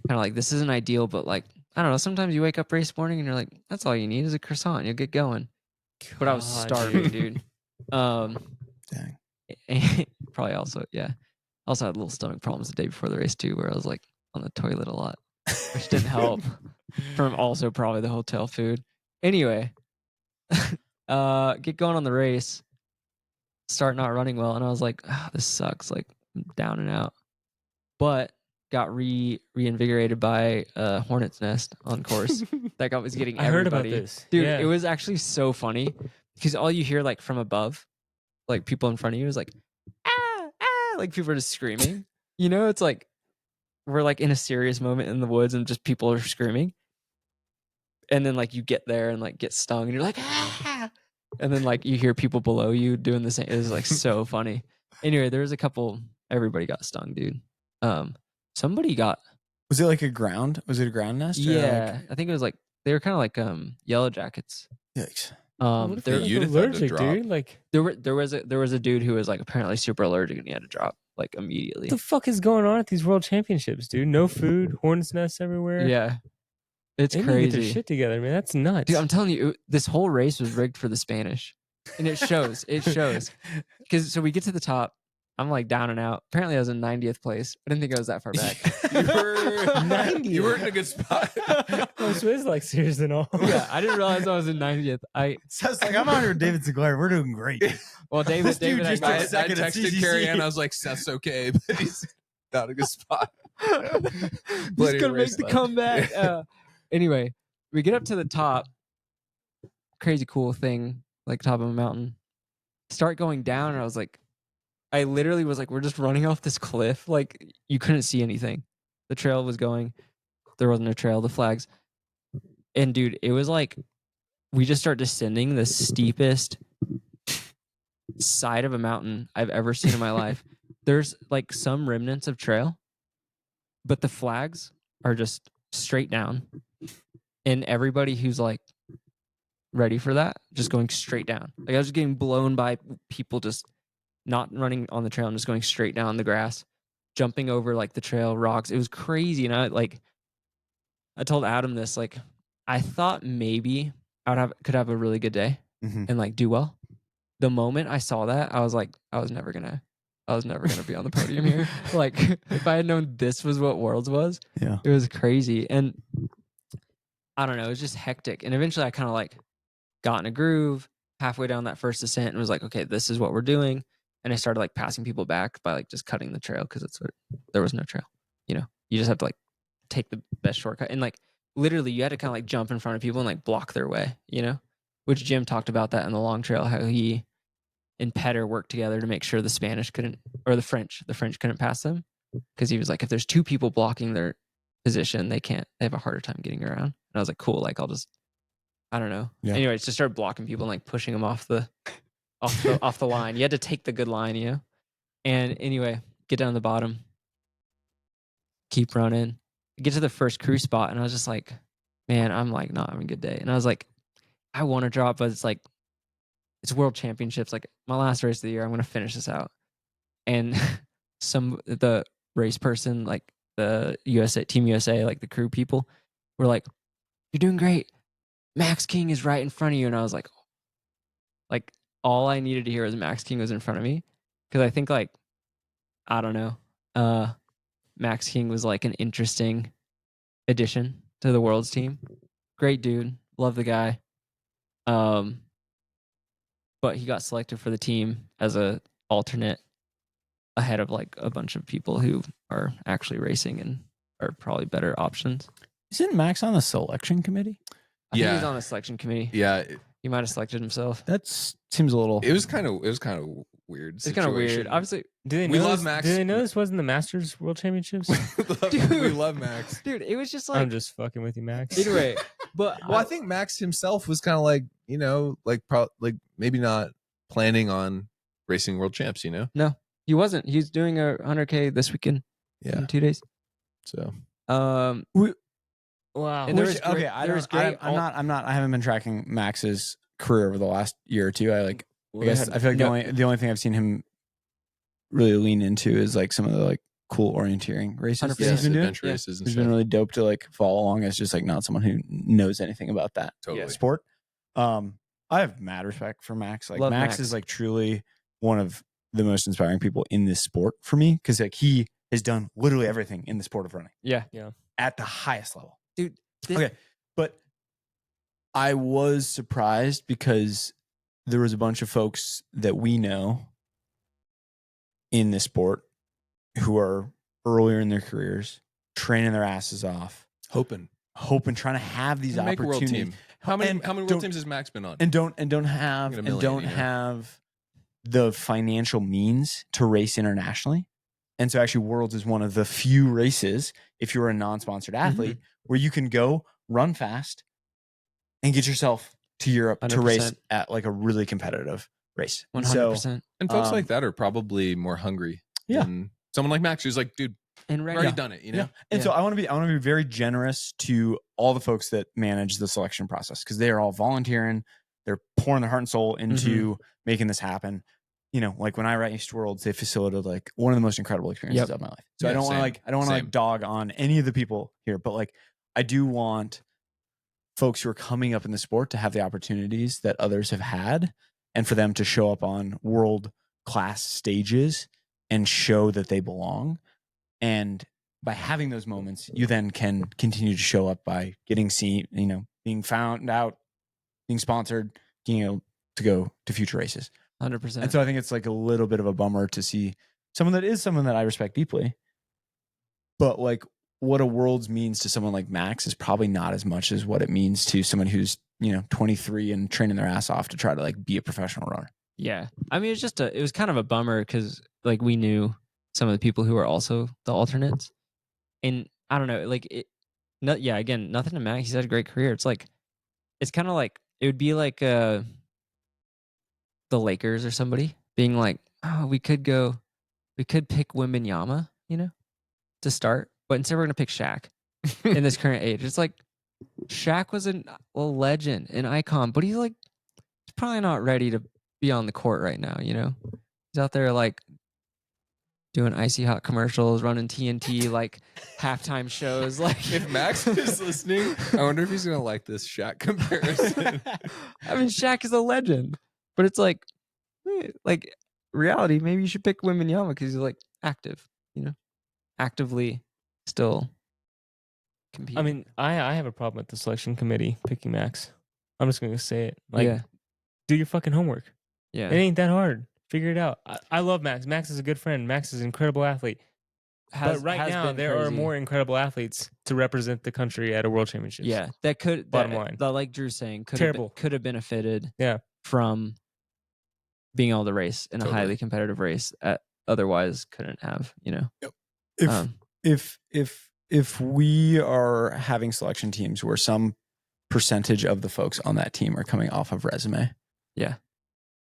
kind of like, this isn't ideal, but like, I don't know, sometimes you wake up race morning and you're like, that's all you need is a croissant, you'll get going. But I was starving, dude. Dang. Probably also, yeah. Also had little stomach problems the day before the race too, where I was like on the toilet a lot, which didn't help. From also probably the hotel food. Anyway, get going on the race, start not running well, and I was like, oh, this sucks. Like I'm down and out. But got reinvigorated by Hornet's Nest on course. That guy was getting everybody. I heard about this. Dude, yeah. It was actually so funny because all you hear like from above, like people in front of you is like, ah, ah, like people are just screaming. You know, it's like we're like in a serious moment in the woods and just people are screaming. And then like you get there and like get stung and you're like, ah, and then like you hear people below you doing the same. It was like so funny. Anyway, there was a couple, everybody got stung, dude. Somebody got. Was it like a ground? Was it a ground nest? Yeah, I think it was like they were kind of like yellow jackets. Yikes. What if they're you're like allergic, dude? Like there was a dude who was like apparently super allergic and he had to drop like immediately. what the fuck is going on at these world championships, dude? No food, hornets nests everywhere. Yeah, it's they crazy. Need to get their shit together, man. That's nuts. Dude, I'm telling you, this whole race was rigged for the Spanish, and it shows. It shows because so we get to the top. I'm like down and out. Apparently, I was in 90th place. I didn't think I was that far back. You were in a good spot. Oh, so it's like serious and all. Yeah, I didn't realize I was in 90th. Sounds like I'm out here with David Sinclair. We're doing great. Well, David, just I took second at texted CCC. Carrie Ann. I was like, Seth's okay, but he's not a good spot. He's gonna make the comeback. Anyway, we get up to the top. Crazy cool thing, like top of a mountain. Start going down, and I literally was like, we're just running off this cliff. Like you couldn't see anything. The trail was going. There wasn't a trail. The flags. And dude, it was like we just start descending the steepest side of a mountain I've ever seen in my life. There's like some remnants of trail, but the flags are just straight down. And everybody who's like ready for that, just going straight down. Like I was just getting blown by people just not running on the trail and just going straight down the grass, jumping over like the trail rocks. It was crazy. And I told Adam this, like, I thought maybe could have a really good day and like do well. The moment I saw that, I was like, I was never gonna be on the podium here. Like if I had known this was what Worlds was, yeah, it was crazy. And I don't know, it was just hectic. And eventually I kind of like got in a groove halfway down that first descent and was like, okay, this is what we're doing. And I started like passing people back by like just cutting the trail because there was no trail. You know, you just have to like take the best shortcut. And like literally you had to kind of like jump in front of people and like block their way, you know, which Jim talked about that in the long trail, how he and Petter worked together to make sure the Spanish couldn't, or the French couldn't pass them. Because he was like, if there's two people blocking their position, they have a harder time getting around. And I was like, cool, like I'll just, I don't know. Yeah. Anyways, just start blocking people and like pushing them off the line. You had to take the good line, you know? And anyway, get down to the bottom, keep running, get to the first crew spot. And I was just like, man, I'm like not having a good day. And I was like, I want to drop, but it's like, it's world championships. Like my last race of the year, I'm going to finish this out. And the race person, like the Team USA, like the crew people were like, you're doing great. Max King is right in front of you. And I was like all I needed to hear was Max King was in front of me. Cause I think like, I don't know. Max King was like an interesting addition to the Worlds team. Great dude. Love the guy. But he got selected for the team as a alternate ahead of like a bunch of people who are actually racing and are probably better options. Isn't Max on the selection committee? I think he was on a selection committee. Yeah. He might have selected himself. That seems a little. It was kind of weird. It's kind of weird. Obviously, we love Max. Did they know this wasn't the Masters World Championships? We love Max. Dude, it was just like I'm just fucking with you, Max. Anyway, but I think Max himself was kind of like, like maybe not planning on racing world champs, No, he wasn't. He's doing a 100K this weekend. Yeah. In 2 days. So, wow. And there was great, I haven't been tracking Max's career over the last year or two. I guess I feel like the only thing I've seen him really lean into is like some of the like cool orienteering races that he's been doing. Races and He's been really dope to like follow along as just like not someone who knows anything about that sport. I have mad respect for Max. Like Max is like truly one of the most inspiring people in this sport for me, because like he has done literally everything in the sport of running. Yeah. At the highest level. Dude. Okay. But I was surprised because there was a bunch of folks that we know in this sport who are earlier in their careers, training their asses off, hoping, trying to have these opportunities. World team. How many world teams has Max been on? And don't have the financial means to race internationally. And so actually Worlds is one of the few races, if you're a non-sponsored athlete, where you can go run fast and get yourself to Europe 100%. To race at like a really competitive race. 100%. And folks like that are probably more hungry than someone like Max, who's like, dude, I've already done it, And so I want to be very generous to all the folks that manage the selection process, because they are all volunteering. They're pouring their heart and soul into making this happen. Like when I raced Worlds, they facilitated like one of the most incredible experiences of my life. So I don't want to dog on any of the people here, but like I do want folks who are coming up in the sport to have the opportunities that others have had, and for them to show up on world class stages and show that they belong. And by having those moments, you then can continue to show up by getting seen, being found out, being sponsored, to go to future races. 100%. And so I think it's like a little bit of a bummer to see someone that I respect deeply, but like what a Worlds means to someone like Max is probably not as much as what it means to someone who's 23 and training their ass off to try to like be a professional runner. Yeah, I mean it was kind of a bummer because like we knew some of the people who were also the alternates, and I don't know, like again, nothing to Max. He's had a great career. It's kind of like it would be like the Lakers or somebody being like, oh, we could pick Wembanyama, to start, but instead we're gonna pick Shaq in this current age. It's like Shaq was a legend, an icon, but he's probably not ready to be on the court right now. He's out there like doing icy hot commercials, running TNT like halftime shows. Like if Max is listening, I wonder if he's gonna like this Shaq comparison. I mean, Shaq is a legend, but it's like reality. Maybe you should pick Wembanyama because he's like active, actively still competing. I mean, I have a problem with the selection committee picking Max. I'm just gonna say it. Like, do your fucking homework. Yeah, it ain't that hard. Figure it out. I love Max. Max is a good friend. Max is an incredible athlete. But right now, there are more incredible athletes to represent the country at a world championship. Yeah, that could bottom line. Like Drew's saying, could have benefited. Yeah. From being able to race in a highly competitive race, otherwise couldn't have. If we are having selection teams where some percentage of the folks on that team are coming off of resume,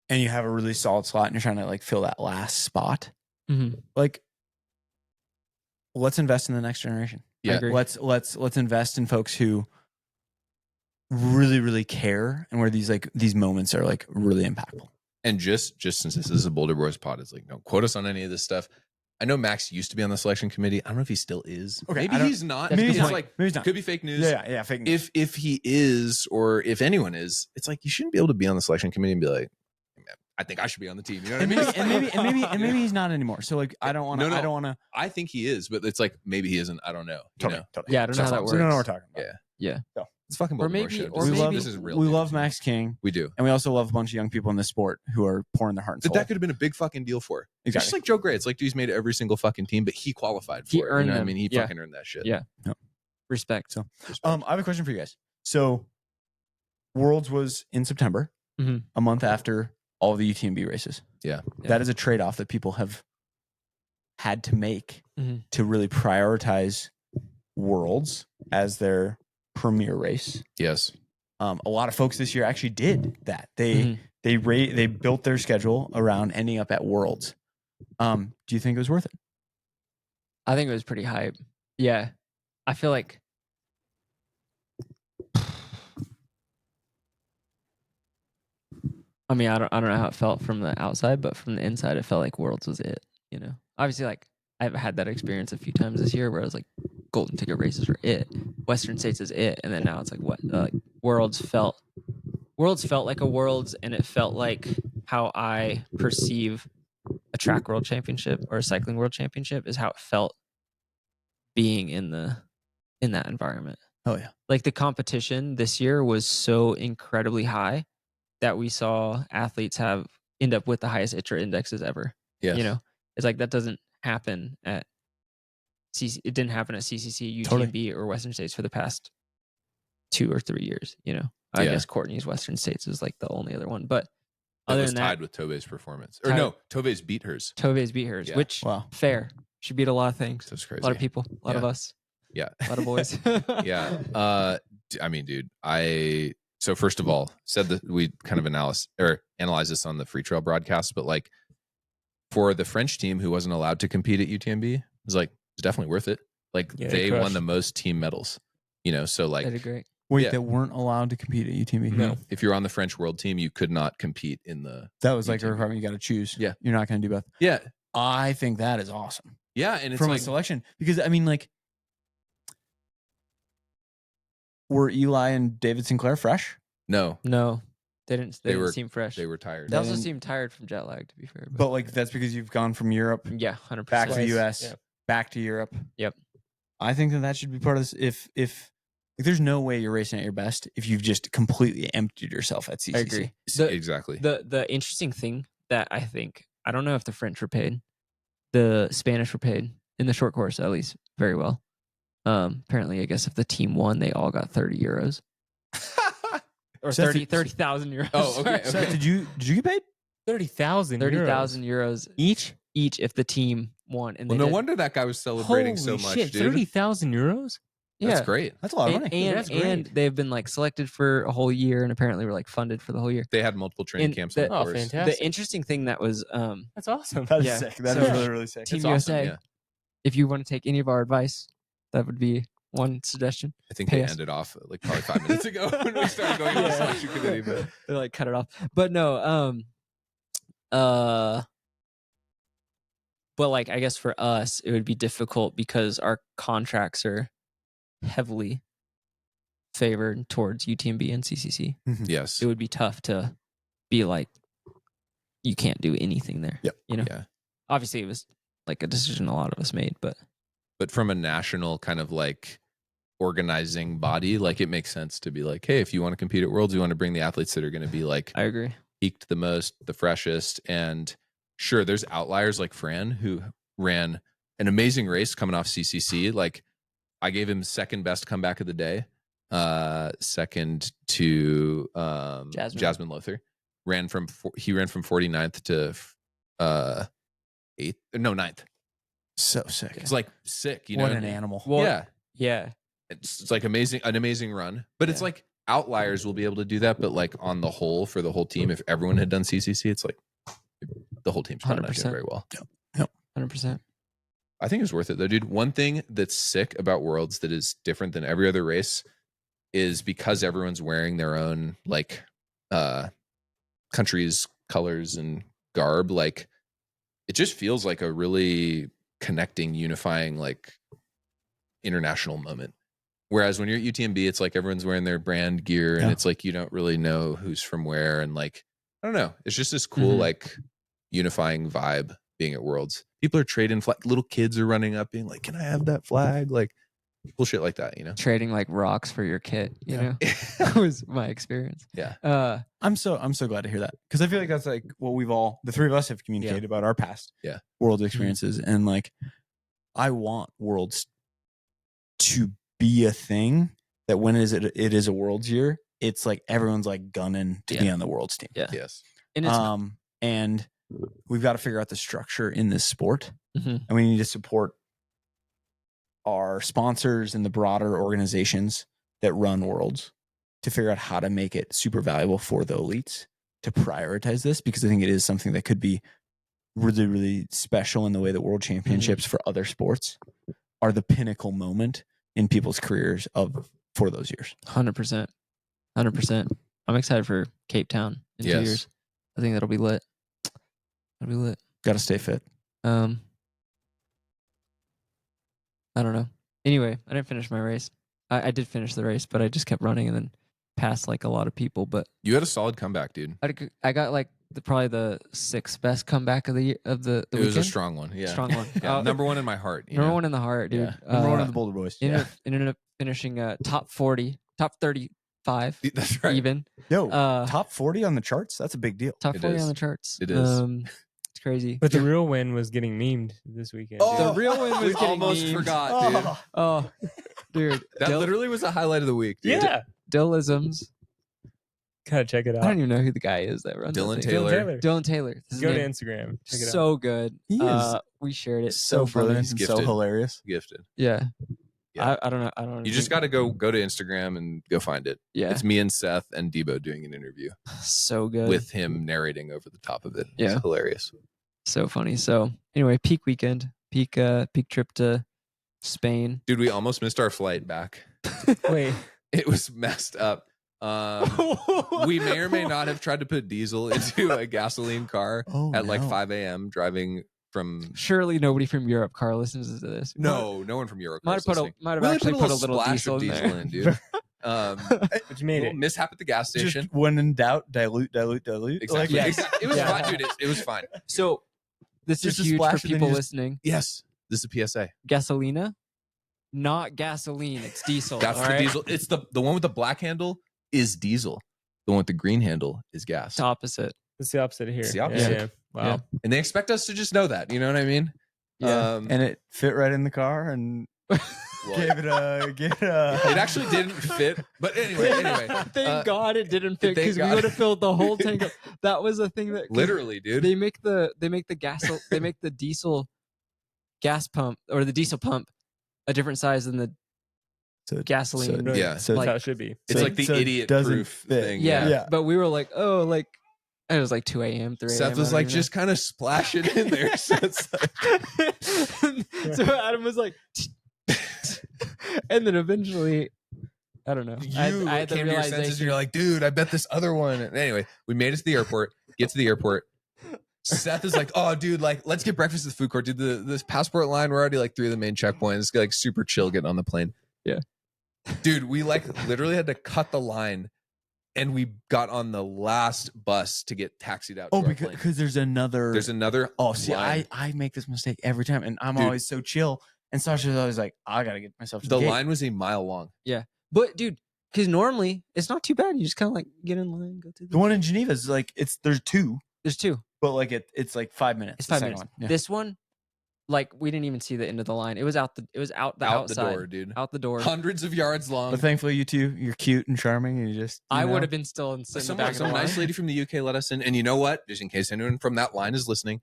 and you have a really solid slot and you're trying to like fill that last spot, like let's invest in the next generation. Yeah, let's invest in folks who really, really care and where these moments are like really impactful. And just since this is a Boulder Boys pod, it's like, don't quote us on any of this stuff. I know Max used to be on the selection committee. I don't know if he still is. Okay, maybe he's not. Maybe he's not. Could be fake news. Yeah, fake news. If he is, or if anyone is, it's like you shouldn't be able to be on the selection committee and be like, I think I should be on the team. You know what I mean? And maybe he's not anymore. So like, I don't want to. No. I don't want to. I think he is, but it's like maybe he isn't. I don't know. Totally. Yeah, I don't know how that works. We don't know what we're talking about. Yeah. So. It's fucking Boulder Boys show. This is real. We love Max King. We do. And we also love a bunch of young people in this sport who are pouring their heart and soul. That could have been a big fucking deal for. Exactly. Just like Joe Gray. It's like, dude, he's made every single fucking team, but he qualified for it. Earned I mean? He fucking earned that shit. Yeah. Respect. So, I have a question for you guys. So, Worlds was in September, a month after all the UTMB races. Yeah. That is a trade-off that people have had to make to really prioritize Worlds as their premier race. Yes. A lot of folks this year actually did that. They built their schedule around ending up at Worlds. Do you think it was worth it? I think it was pretty hype. Yeah. I feel like I mean, I don't know how it felt from the outside, but from the inside it felt like Worlds was it, you know. Obviously, like I've had that experience a few times this year where I was like golden ticket races are it. Western States is it, and then now it's like what Worlds felt like a Worlds, and it felt like how I perceive a track world championship or a cycling world championship is how it felt being in that environment. Oh yeah. Like the competition this year was so incredibly high that we saw athletes end up with the highest ITRA indexes ever. Yes. You know, it's like that doesn't happen at it didn't happen at CCC, UTMB, Totally. or Western States for the past 2 or 3 years. You know, I guess Courtney's Western States is like the only other one, but That other was than that, tied with Tove's performance. Or no, Tove's beat hers. Tove's beat hers, which fair. She beat a lot of things. That's crazy. A lot of people, a lot of us. Yeah. A lot of boys. Yeah. I mean, dude, so first of all, said that we kind of analyze this on the free trail broadcast, but like for the French team who wasn't allowed to compete at UTMB, it was like, it's definitely worth it. Like they won the most team medals, you know, so like. They did great. Wait, they weren't allowed to compete at UTMB? No. If you're on the French world team, you could not compete in the. That was UTMB. like a requirement you got to choose. Yeah. You're not going to do both. Yeah. I think that is awesome. Yeah. And it's from like, a selection, because I mean, like, were Eli and David Sinclair fresh? No, they didn't seem fresh. They were tired. They also seemed tired from jet lag, to be fair. But like that's because you've gone from Europe, 100%. back to the US, back to Europe. Yep. I think that should be part of this. If there's no way you're racing at your best if you've just completely emptied yourself at CCC. I agree. Exactly. The interesting thing that I don't know if the French were paid, the Spanish were paid in the short course at least very well. Apparently, I guess if the team won, they all got 30 euros. Or 30,000 euros. Oh, okay. So did you get paid? 30,000 euros each if the team won. And no wonder that guy was celebrating so much, dude. 30,000 euros? That's great. That's a lot of money. And they've been like selected for a whole year, and apparently were like funded for the whole year. They had multiple training camps. Oh, fantastic! The interesting thing that was that's awesome. That is sick. That is really, really sick. Team USA. Awesome, if you want to take any of our advice, that would be one suggestion. I think they ended off like probably 5 minutes ago when we started going to the selection committee, but they like cut it off. But no, but like I guess for us it would be difficult because our contracts are heavily favored towards UTMB and CCC. Yes, it would be tough to be like you can't do anything there. Yep. You know. Yeah. Obviously, it was like a decision a lot of us made, but from a national kind of like organizing body, like it makes sense to be like, hey, if you want to compete at Worlds, you want to bring the athletes that are going to be like, I agree, peaked the most, the freshest, and sure, there's outliers like Fran who ran an amazing race coming off CCC. Like I gave him second best comeback of the day, second to Jasmine Lothar. He ran from 49th to 9th. So sick. It's like sick, you know. What an animal. Well, yeah. It's like an amazing run. But it's like outliers will be able to do that, but like on the whole, for the whole team, if everyone had done CCC, it's like the whole team's probably not doing very well. Yep. 100%. I think it's worth it though, dude. One thing that's sick about Worlds that is different than every other race is because everyone's wearing their own like country's colors and garb, like it just feels like a really connecting, unifying, like international moment. Whereas when you're at UTMB, it's like everyone's wearing their brand gear and it's like you don't really know who's from where, and like I don't know, it's just this cool like unifying vibe being at Worlds. People are trading little kids are running up being like, can I have that flag? Like cool shit like that, you know, trading like rocks for your kit, you know. That was my experience. I'm so glad to hear that, because I feel like that's like what the three of us have communicated about our past World experiences. And like I want Worlds to be a thing that when it is a World's year, it's like everyone's like gunning to be on the World's team. Yeah. Yes. And and we've got to figure out the structure in this sport, and we need to support our sponsors and the broader organizations that run Worlds to figure out how to make it super valuable for the elites to prioritize this, because I think it is something that could be really, really special in the way that World Championships for other sports are the pinnacle moment in people's careers for those years. 100%. I'm excited for Cape Town in 2 years. I think that'll be lit. Got to stay fit. I don't know. Anyway, I didn't finish my race. I did finish the race, but I just kept running and then passed like a lot of people. But you had a solid comeback, dude. I got like probably the 6th best comeback of the year, of the It weekend. was a strong one. Yeah. Strong one. Number one in my heart. Number one in the heart, dude. Yeah. Number one of the Boulder Boys. Ended up finishing top 40, top 35. That's right. Even. Yo, top 40 on the charts? That's a big deal. Top 40 is. on the charts. It is. It's crazy. But the real win was getting memed this weekend. The real win was we getting almost memed. forgot, dude. Oh, dude. That literally was a highlight of the week, dude. Yeah. Dillisms. Gotta check it I out. don't even know who the guy is that runs Dylan that thing. Taylor. Dylan Taylor. This is Go to his name. Instagram. Check it out. So good. He is we shared it. so funny. brilliant and so Gifted. hilarious. Gifted. Yeah. Yeah. I don't know. I don't know. You just got to go to Instagram and go find it. Yeah. It's me and Seth and Debo doing an interview So good. with him narrating over the top of it. Yeah. It's hilarious. So funny. So anyway, peak weekend, peak trip to Spain. Dude, we almost missed our flight back. Wait. It was messed up. We may or may not have tried to put diesel into a gasoline car at like 5 a.m. driving from. Surely nobody from Europe car listens to this. No one from Europe. Might have actually put a little diesel in there. in, dude. But you made it. Mishap at the gas station. Just when in doubt, dilute. Exactly. Like, Yeah, exactly. It was fine, dude. It was fine. So this Just is a huge splash for and then people you just- listening. Yes. This is a PSA. Gasolina, not gasoline. It's diesel. That's all the right? diesel. It's the one with the black handle is diesel. The one with the green handle is gas. It's opposite. It's the opposite of here. It's the opposite. Yeah. Wow. Yeah. And they expect us to just know that. You know what I mean? Yeah. Um, And it fit right in the car and well, gave it a. it actually didn't fit. But anyway. Thank God it didn't fit, thank because we God. would have filled the whole tank up. That was a thing that Literally, dude. they make the diesel gas pump, or the diesel pump, a different size than the gasoline. Really, Yeah. So Like- that's how it should be. It's So- like the so it idiot doesn't proof fit. thing. yeah, Yeah. but we were like, oh, like it was like 2 a.m., 3 a.m. Seth was I like, don't even just kind of splash it in there. So it's like, know. So Adam was like, and then eventually, I don't know. you I had the came to your senses and realization. you're like, dude, I bet this other one. And anyway, we made it to the airport. Get to the airport. Seth is like, oh, dude, like, let's get breakfast at the food court. Dude, this passport line, we're already like through the main checkpoints. Like super chill getting on the plane. Yeah. Dude, we like literally had to cut the line, and we got on the last bus to get taxied out. Oh, to our plane. because there's another. There's another. Oh, see, line. I make this mistake every time, and I'm Dude. always so chill. And Sasha's always like, I gotta get myself to The the gate. line was a mile long. But dude, because normally it's not too bad. You just kind of like get in line, go through The one in Geneva is like there's two, There's two. but like it's like 5 minutes. It's the 5 second minutes. one. Yeah. This one, like we didn't even see the end of the line. It was out the Out outside, the door, dude. out the door. Hundreds of yards long. But thankfully, you two, you're cute and charming, and you just. I would have been still in the back of the Some line. nice lady from the UK let us in, and you know what? Just in case anyone from that line is listening,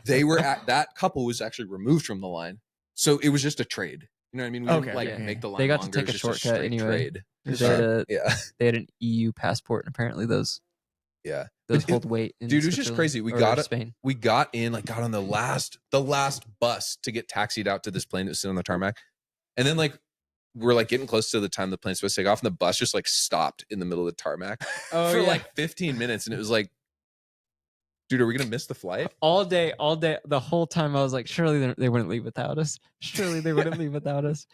they were at that couple was actually removed from the line, so it was just a trade. You know what I mean? We Okay, didn't like yeah. make the line. They got to longer. take It a was just shortcut straight anyway. Trade. They Yeah, had an EU passport, and apparently those yeah. those But hold weight. In dude, it was just Switzerland crazy. We or got it. Spain. We got on the last bus to get taxied out to this plane that was sitting on the tarmac, and then like we're like getting close to the time the plane's supposed to take off, and the bus just like stopped in the middle of the tarmac for like 15 minutes, and it was like, dude, are we gonna miss the flight? all day, the whole time. I was like, surely they wouldn't leave without us. Surely they wouldn't leave without us.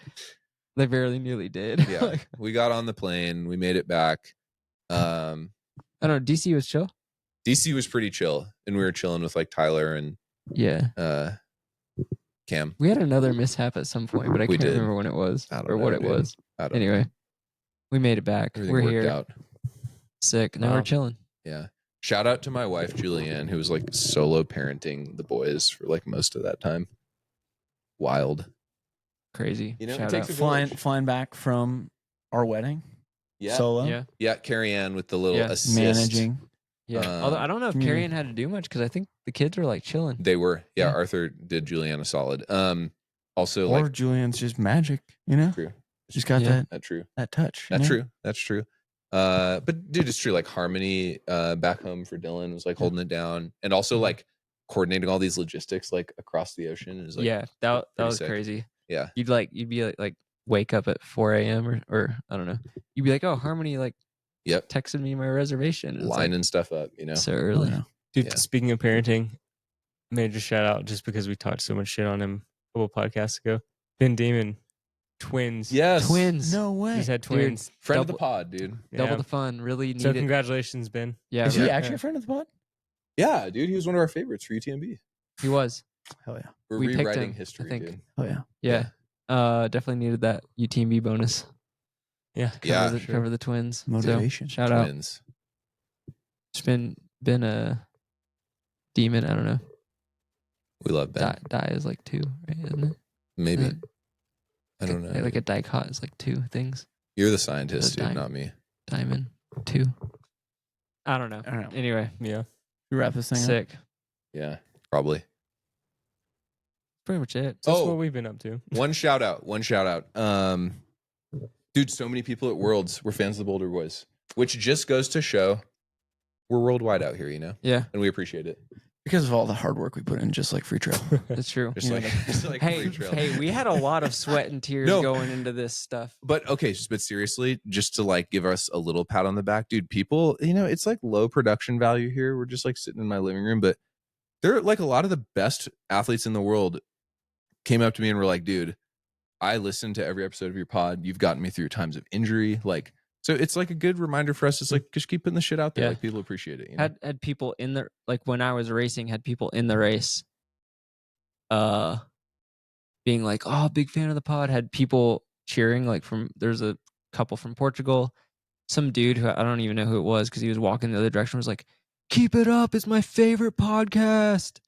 They very nearly did. Yeah, Like, we got on the plane. We made it back. I don't know. DC was chill. DC was pretty chill, and we were chilling with like Tyler and Yeah, Cam. we had another mishap at some point, but I We can't did. remember when it was I don't or know, what it dude. was. I don't know. Anyway, we made it back. Everything We're worked here. out. Sick. Now Wow. we're chilling. Yeah. Shout out to my wife Julianne, who was like solo parenting the boys for like most of that time. Wild. crazy. You know, Shout it takes out. Flying back from our wedding. Yeah. Solo. Yeah. Carrie Ann with the little assist. Managing. Yeah. Although I don't know if Carrie Ann had to do much because I think the kids were like chilling. They were. Yeah. Yeah. Arthur did Juliana solid. Also, Or like Julian's just magic, you know? true. She's got That's true. that touch. That's you know? true. That's true. But dude, it's true. Like Harmony, back home for Dylan was like holding it down, and also like coordinating all these logistics like across the ocean is like that was sick. crazy. Yeah. You'd be like wake up at 4 a.m. or I don't know. You'd be like, oh, Harmony like texted me my reservation. Lining stuff up, you know. So early. Dude, speaking of parenting, major shout out just because we talked so much shit on him a couple podcasts ago. Ben Damon, twins. Yes. Twins. No way. He's had twins. Friend of the pod, dude. Double the fun. Really needed. So congratulations, Ben. Yeah. Is he actually a friend of the pod? Yeah, dude. He was one of our favorites for UTMB. He was. Hell yeah. We're We picked rewriting him, history, I think. dude. Oh yeah. Yeah. Definitely needed that UTMB bonus. Yeah. Cover the twins. Motivation. So, shout out. Twins. It's been a demon. I don't know. We love Ben. Die is like 2, right? Isn't it? Maybe. I don't know. Like a dicot is like 2 things. You're the scientist, dude, Dime. not me. Diamond 2. I don't know. Anyway, Yeah. You wrap this thing up. sick. Yeah, probably. Pretty much it. That's what we've been up to. One shout out. Dude, so many people at Worlds were fans of the Boulder Boys, which just goes to show we're worldwide out here, you know? Yeah. And we appreciate it. Because of all the hard work we put in, just like Free Trail. That's true. Just like Free Trail. Hey, we had a lot of sweat and tears going into this stuff. But okay, but seriously, just to like give us a little pat on the back, dude, people, you know, it's like low production value here. We're just like sitting in my living room, but they're like a lot of the best athletes in the world came up to me and were like, dude, I listened to every episode of your pod. You've gotten me through times of injury. Like, so it's like a good reminder for us. It's like, just keep putting the shit out there. Yeah. Like people appreciate it. You know? Had people in the, like when I was racing, had people in the race being like, oh, big fan of the pod. Had people cheering, like there's a couple from Portugal. Some dude who I don't even know who it was because he was walking the other direction was like, keep it up. It's my favorite podcast.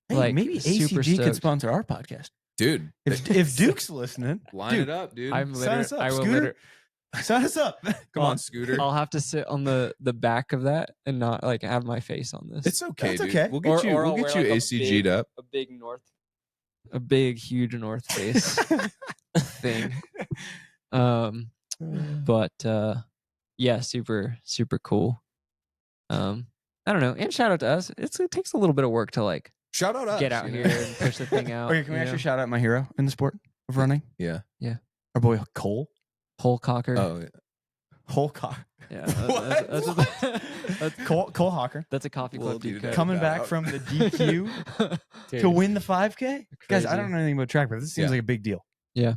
Hey, like, maybe super ACG could stoked. sponsor our podcast. Dude, If Duke's listening, line it up, dude. I'm sign us up. I will Scooter? Sign us up. Come on, Scooter. I'll have to sit on the back of that and not like have my face on this. It's okay, That's dude. okay. We'll get Or we'll I'll get wear, you like, ACG'd up. a big, huge North Face thing. But yeah, super, super cool. I don't know. And shout out to us. It takes a little bit of work to like Shout out us. get out you here know? and push the thing out. Okay, can we you actually know? shout out my hero in the sport of running? Yeah. Our boy Cole. Hole cocker. Oh, yeah. Cole Cocker. Yeah, What? that's Cole Hawker. that's a coffee club We'll do deep that. cut. Coming that back out. from the DQ Dude. to win the 5K. Guys, I Crazy. don't know anything about track, but this seems Yeah. like a big deal. Yeah.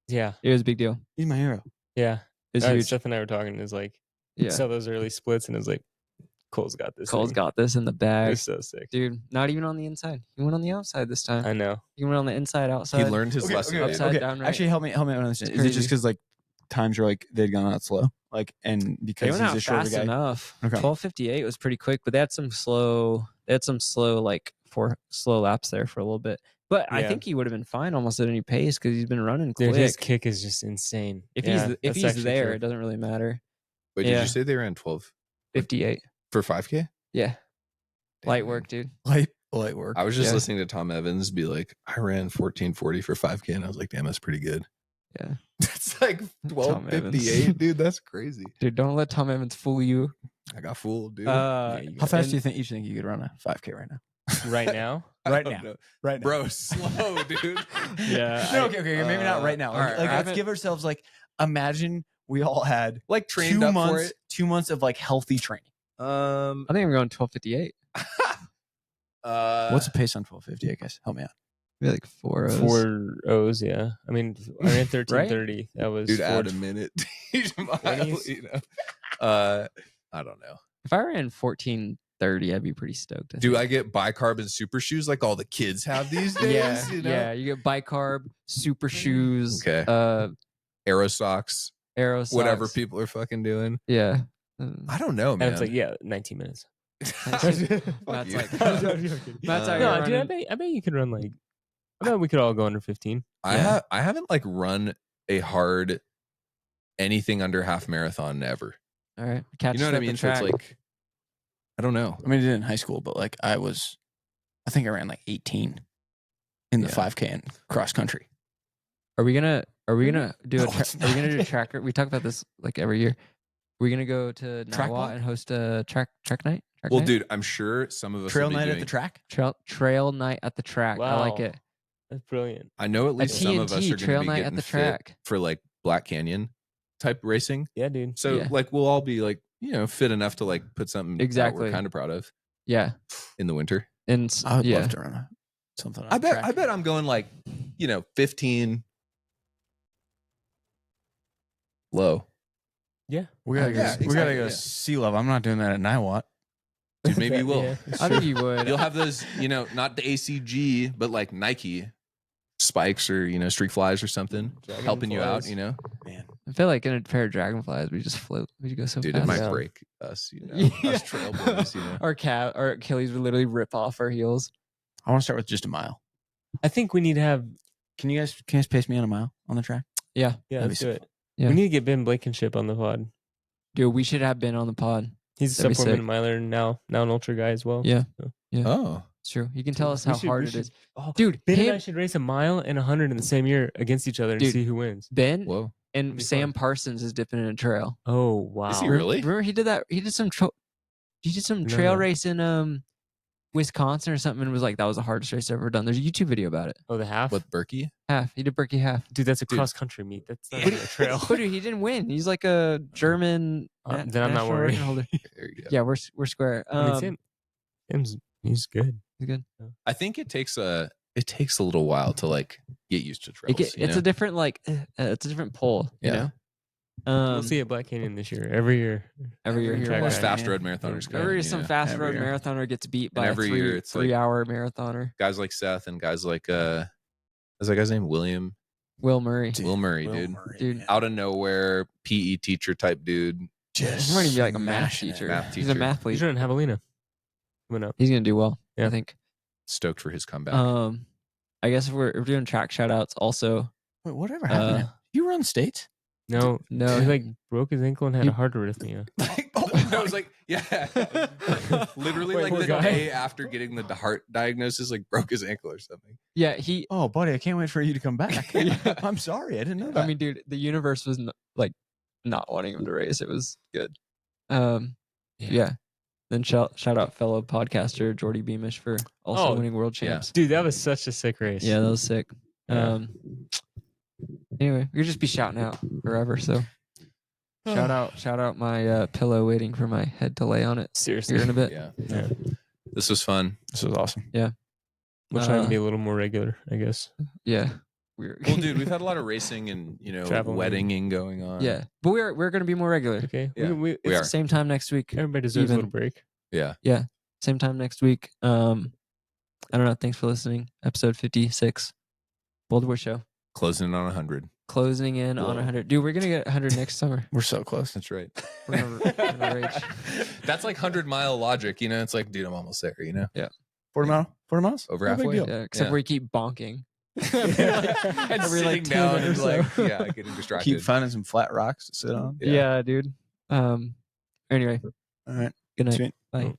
It was a big deal. He's my hero. Yeah. It's huge. Steph and I were talking. Is like, Yeah, saw those early splits, and it was like, Cole's got this. Cole's thing. got this in the They're bag, so sick. dude. Not even on the inside. He went on the outside this time. I know. He went on the inside, outside. He learned his lesson. dude. Upside down, right? Actually, help me understand. Is it crazy. just because like times were like they'd gone out slow, like, and They because went he's out a shorter fast guy? enough. Okay. 12:58 was pretty quick, but they had some slow. Like 4 slow laps there for a little bit. But I Yeah. think he would have been fine almost at any pace because he's been running quick. Dude, his kick is just insane. If Yeah, he's that's he's actually there, true. it doesn't really matter. Wait, did Yeah. you say they ran 58. for 5K? Yeah, light Damn. work, dude. light work. I was just Yeah. listening to Tom Evans be like, I ran 14:40 for 5K, and I was like, damn, that's pretty good. Yeah, That's like Tom Evans. 12:58, dude. That's crazy. dude, don't let Tom Evans fool you. I got fooled, dude. How fast do you think you could run a 5K right now? Right now? I right don't now. know. Right now. Bro, slow, dude. Yeah. No, okay, maybe not right now. all right, Like, I let's give ourselves like, imagine we all had Like trained up for it. 2 months of like healthy training. I think I'm going 12:58. What's the pace on 1250? I guess help me out. Maybe like 4 4 O's, yeah. I mean, I ran 13:30. That was dude, 4 add a minute. Each mile, 20s? you know? I don't know. If I ran 14:30, I'd be pretty stoked. Do I get bicarb and super shoes like all the kids have these days? Yeah, you know? yeah. You get bicarb, super shoes, Okay. Aero socks, arrow socks. whatever people are fucking doing. Yeah. I don't know, And man. it's like, yeah, 19 minutes. Fuck Matt's you. like, I'm joking. Matt's out No, here dude, running. I bet you could run like I bet we could all go under 15. I haven't like run a hard anything under half marathon ever. All right. Catch You know what I mean? So it's like, I don't know. I mean, I did it in high school, but like I think I ran like 18 in the 5K and cross country. Are we gonna do are we gonna do a tracker? We talk about this like every year. We're gonna go to Niwot and host a track night. Well, dude, I'm sure some of us trail will be night doing, at the track. Trail night at the track. Wow. I like it. That's brilliant. I know at least some of us are trail going to be night getting at the fit track for like Black Canyon type racing. Yeah, dude. So like we'll all be like, you know, fit enough to like put something out we're kind of proud of. Yeah. In the winter. And I would love to run something. I bet I'm going like, you know, 15 low. Yeah. We gotta go sea level. I'm not doing that at Niwot. Dude, maybe you will. Yeah, I think you would. You'll have those, you know, not the ACG, but like Nike spikes or, you know, streak flies or something helping you out, you know? Man. I feel like in a pair of dragonflies, we just float. We go so Dude, fast. it might break us, you know, us trail boys, you know. Our Achilles would literally rip off our heels. I want to start with just a mile. I think we need to have. Can you guys pace me on a mile on the track? Yeah, That'd let's be do so it. Yeah. We need to get Ben Blankenship on the pod. Dude, we should have been on the pod. He's a That'd be sub 4 minute sick. miler now an ultra guy as well. Yeah. So. Yeah. Oh. It's true. You can tell us how hard it is. Oh, Dude, Ben and I should race a mile and 100 in the same year against each other and see who wins. Ben Whoa. and Sam Parsons is dipping in a trail. Oh, wow. Is he really? Remember he did that? He did some trail race in Wisconsin or something and was like, that was the hardest race I've ever done. There's a YouTube video about it. Oh, the half? With Berkey? Half. He did Berkey half. Dude, that's a cross country meet. That's not a trail. But dude, he didn't win. He's like a German. Then I'm not worried. Holder. There you go. Yeah, we're square. I mean, he's good. He's good. I think it takes a little while to like get used to trails. It's a different it's a different pull. You know. We'll see at Black Canyon this year. Every year. Those fast road marathoners. Every year, some fast road marathoner gets beat by every year it's 3 hour marathoner. Guys like Seth and guys like is that guy's name William? Will Murray. Will Murray, dude. Out of nowhere, PE teacher type dude. He might even be like a math teacher. He's a mathlete. He's running Javelina. Coming up. He's gonna do well. Yeah. I think. Stoked for his comeback. I guess if we're doing track shout outs also. Wait, whatever happened? You run states? No. He like broke his ankle and had a heart arrhythmia. I was like, yeah. Literally Wait, like the guy? day after getting the heart diagnosis, like broke his ankle or something. Yeah, he. Oh, buddy, I can't wait for you to come back. I'm sorry, I didn't know that. I mean, dude, the universe was not wanting him to race. It was good. Yeah. Then shout out fellow podcaster Jordy Beamish for also winning world champs. Dude, that was such a sick race. Yeah, that was sick. Yeah. Anyway, we'll just be shouting out forever. So shout out my pillow waiting for my head to lay on it. Seriously. Here in a bit. Yeah. This was fun. This was awesome. Yeah. We'll try and be a little more regular, I guess. Yeah. Well, dude, we've had a lot of racing and Traveling. weddinging going on. Yeah, but we're gonna be more regular. Okay. Yeah, we we are. Same time next week. Everybody deserves a little break. Yeah. Yeah. Same time next week. I don't know. Thanks for listening. Episode 56. Boulderboys show. Closing in on 100. Closing in on 100. Dude, we're gonna get 100 next summer. We're so close. That's right. We're gonna rage. That's like 100-mile logic, It's like, dude, I'm almost there, Yeah. 40 miles? Over No big halfway. deal. Yeah, except we keep bonking. And Every, sitting 10 down and minutes like, or so. getting distracted. Keep finding some flat rocks to sit on. Yeah, dude. Anyway. All right. Good night. Sweet. Bye.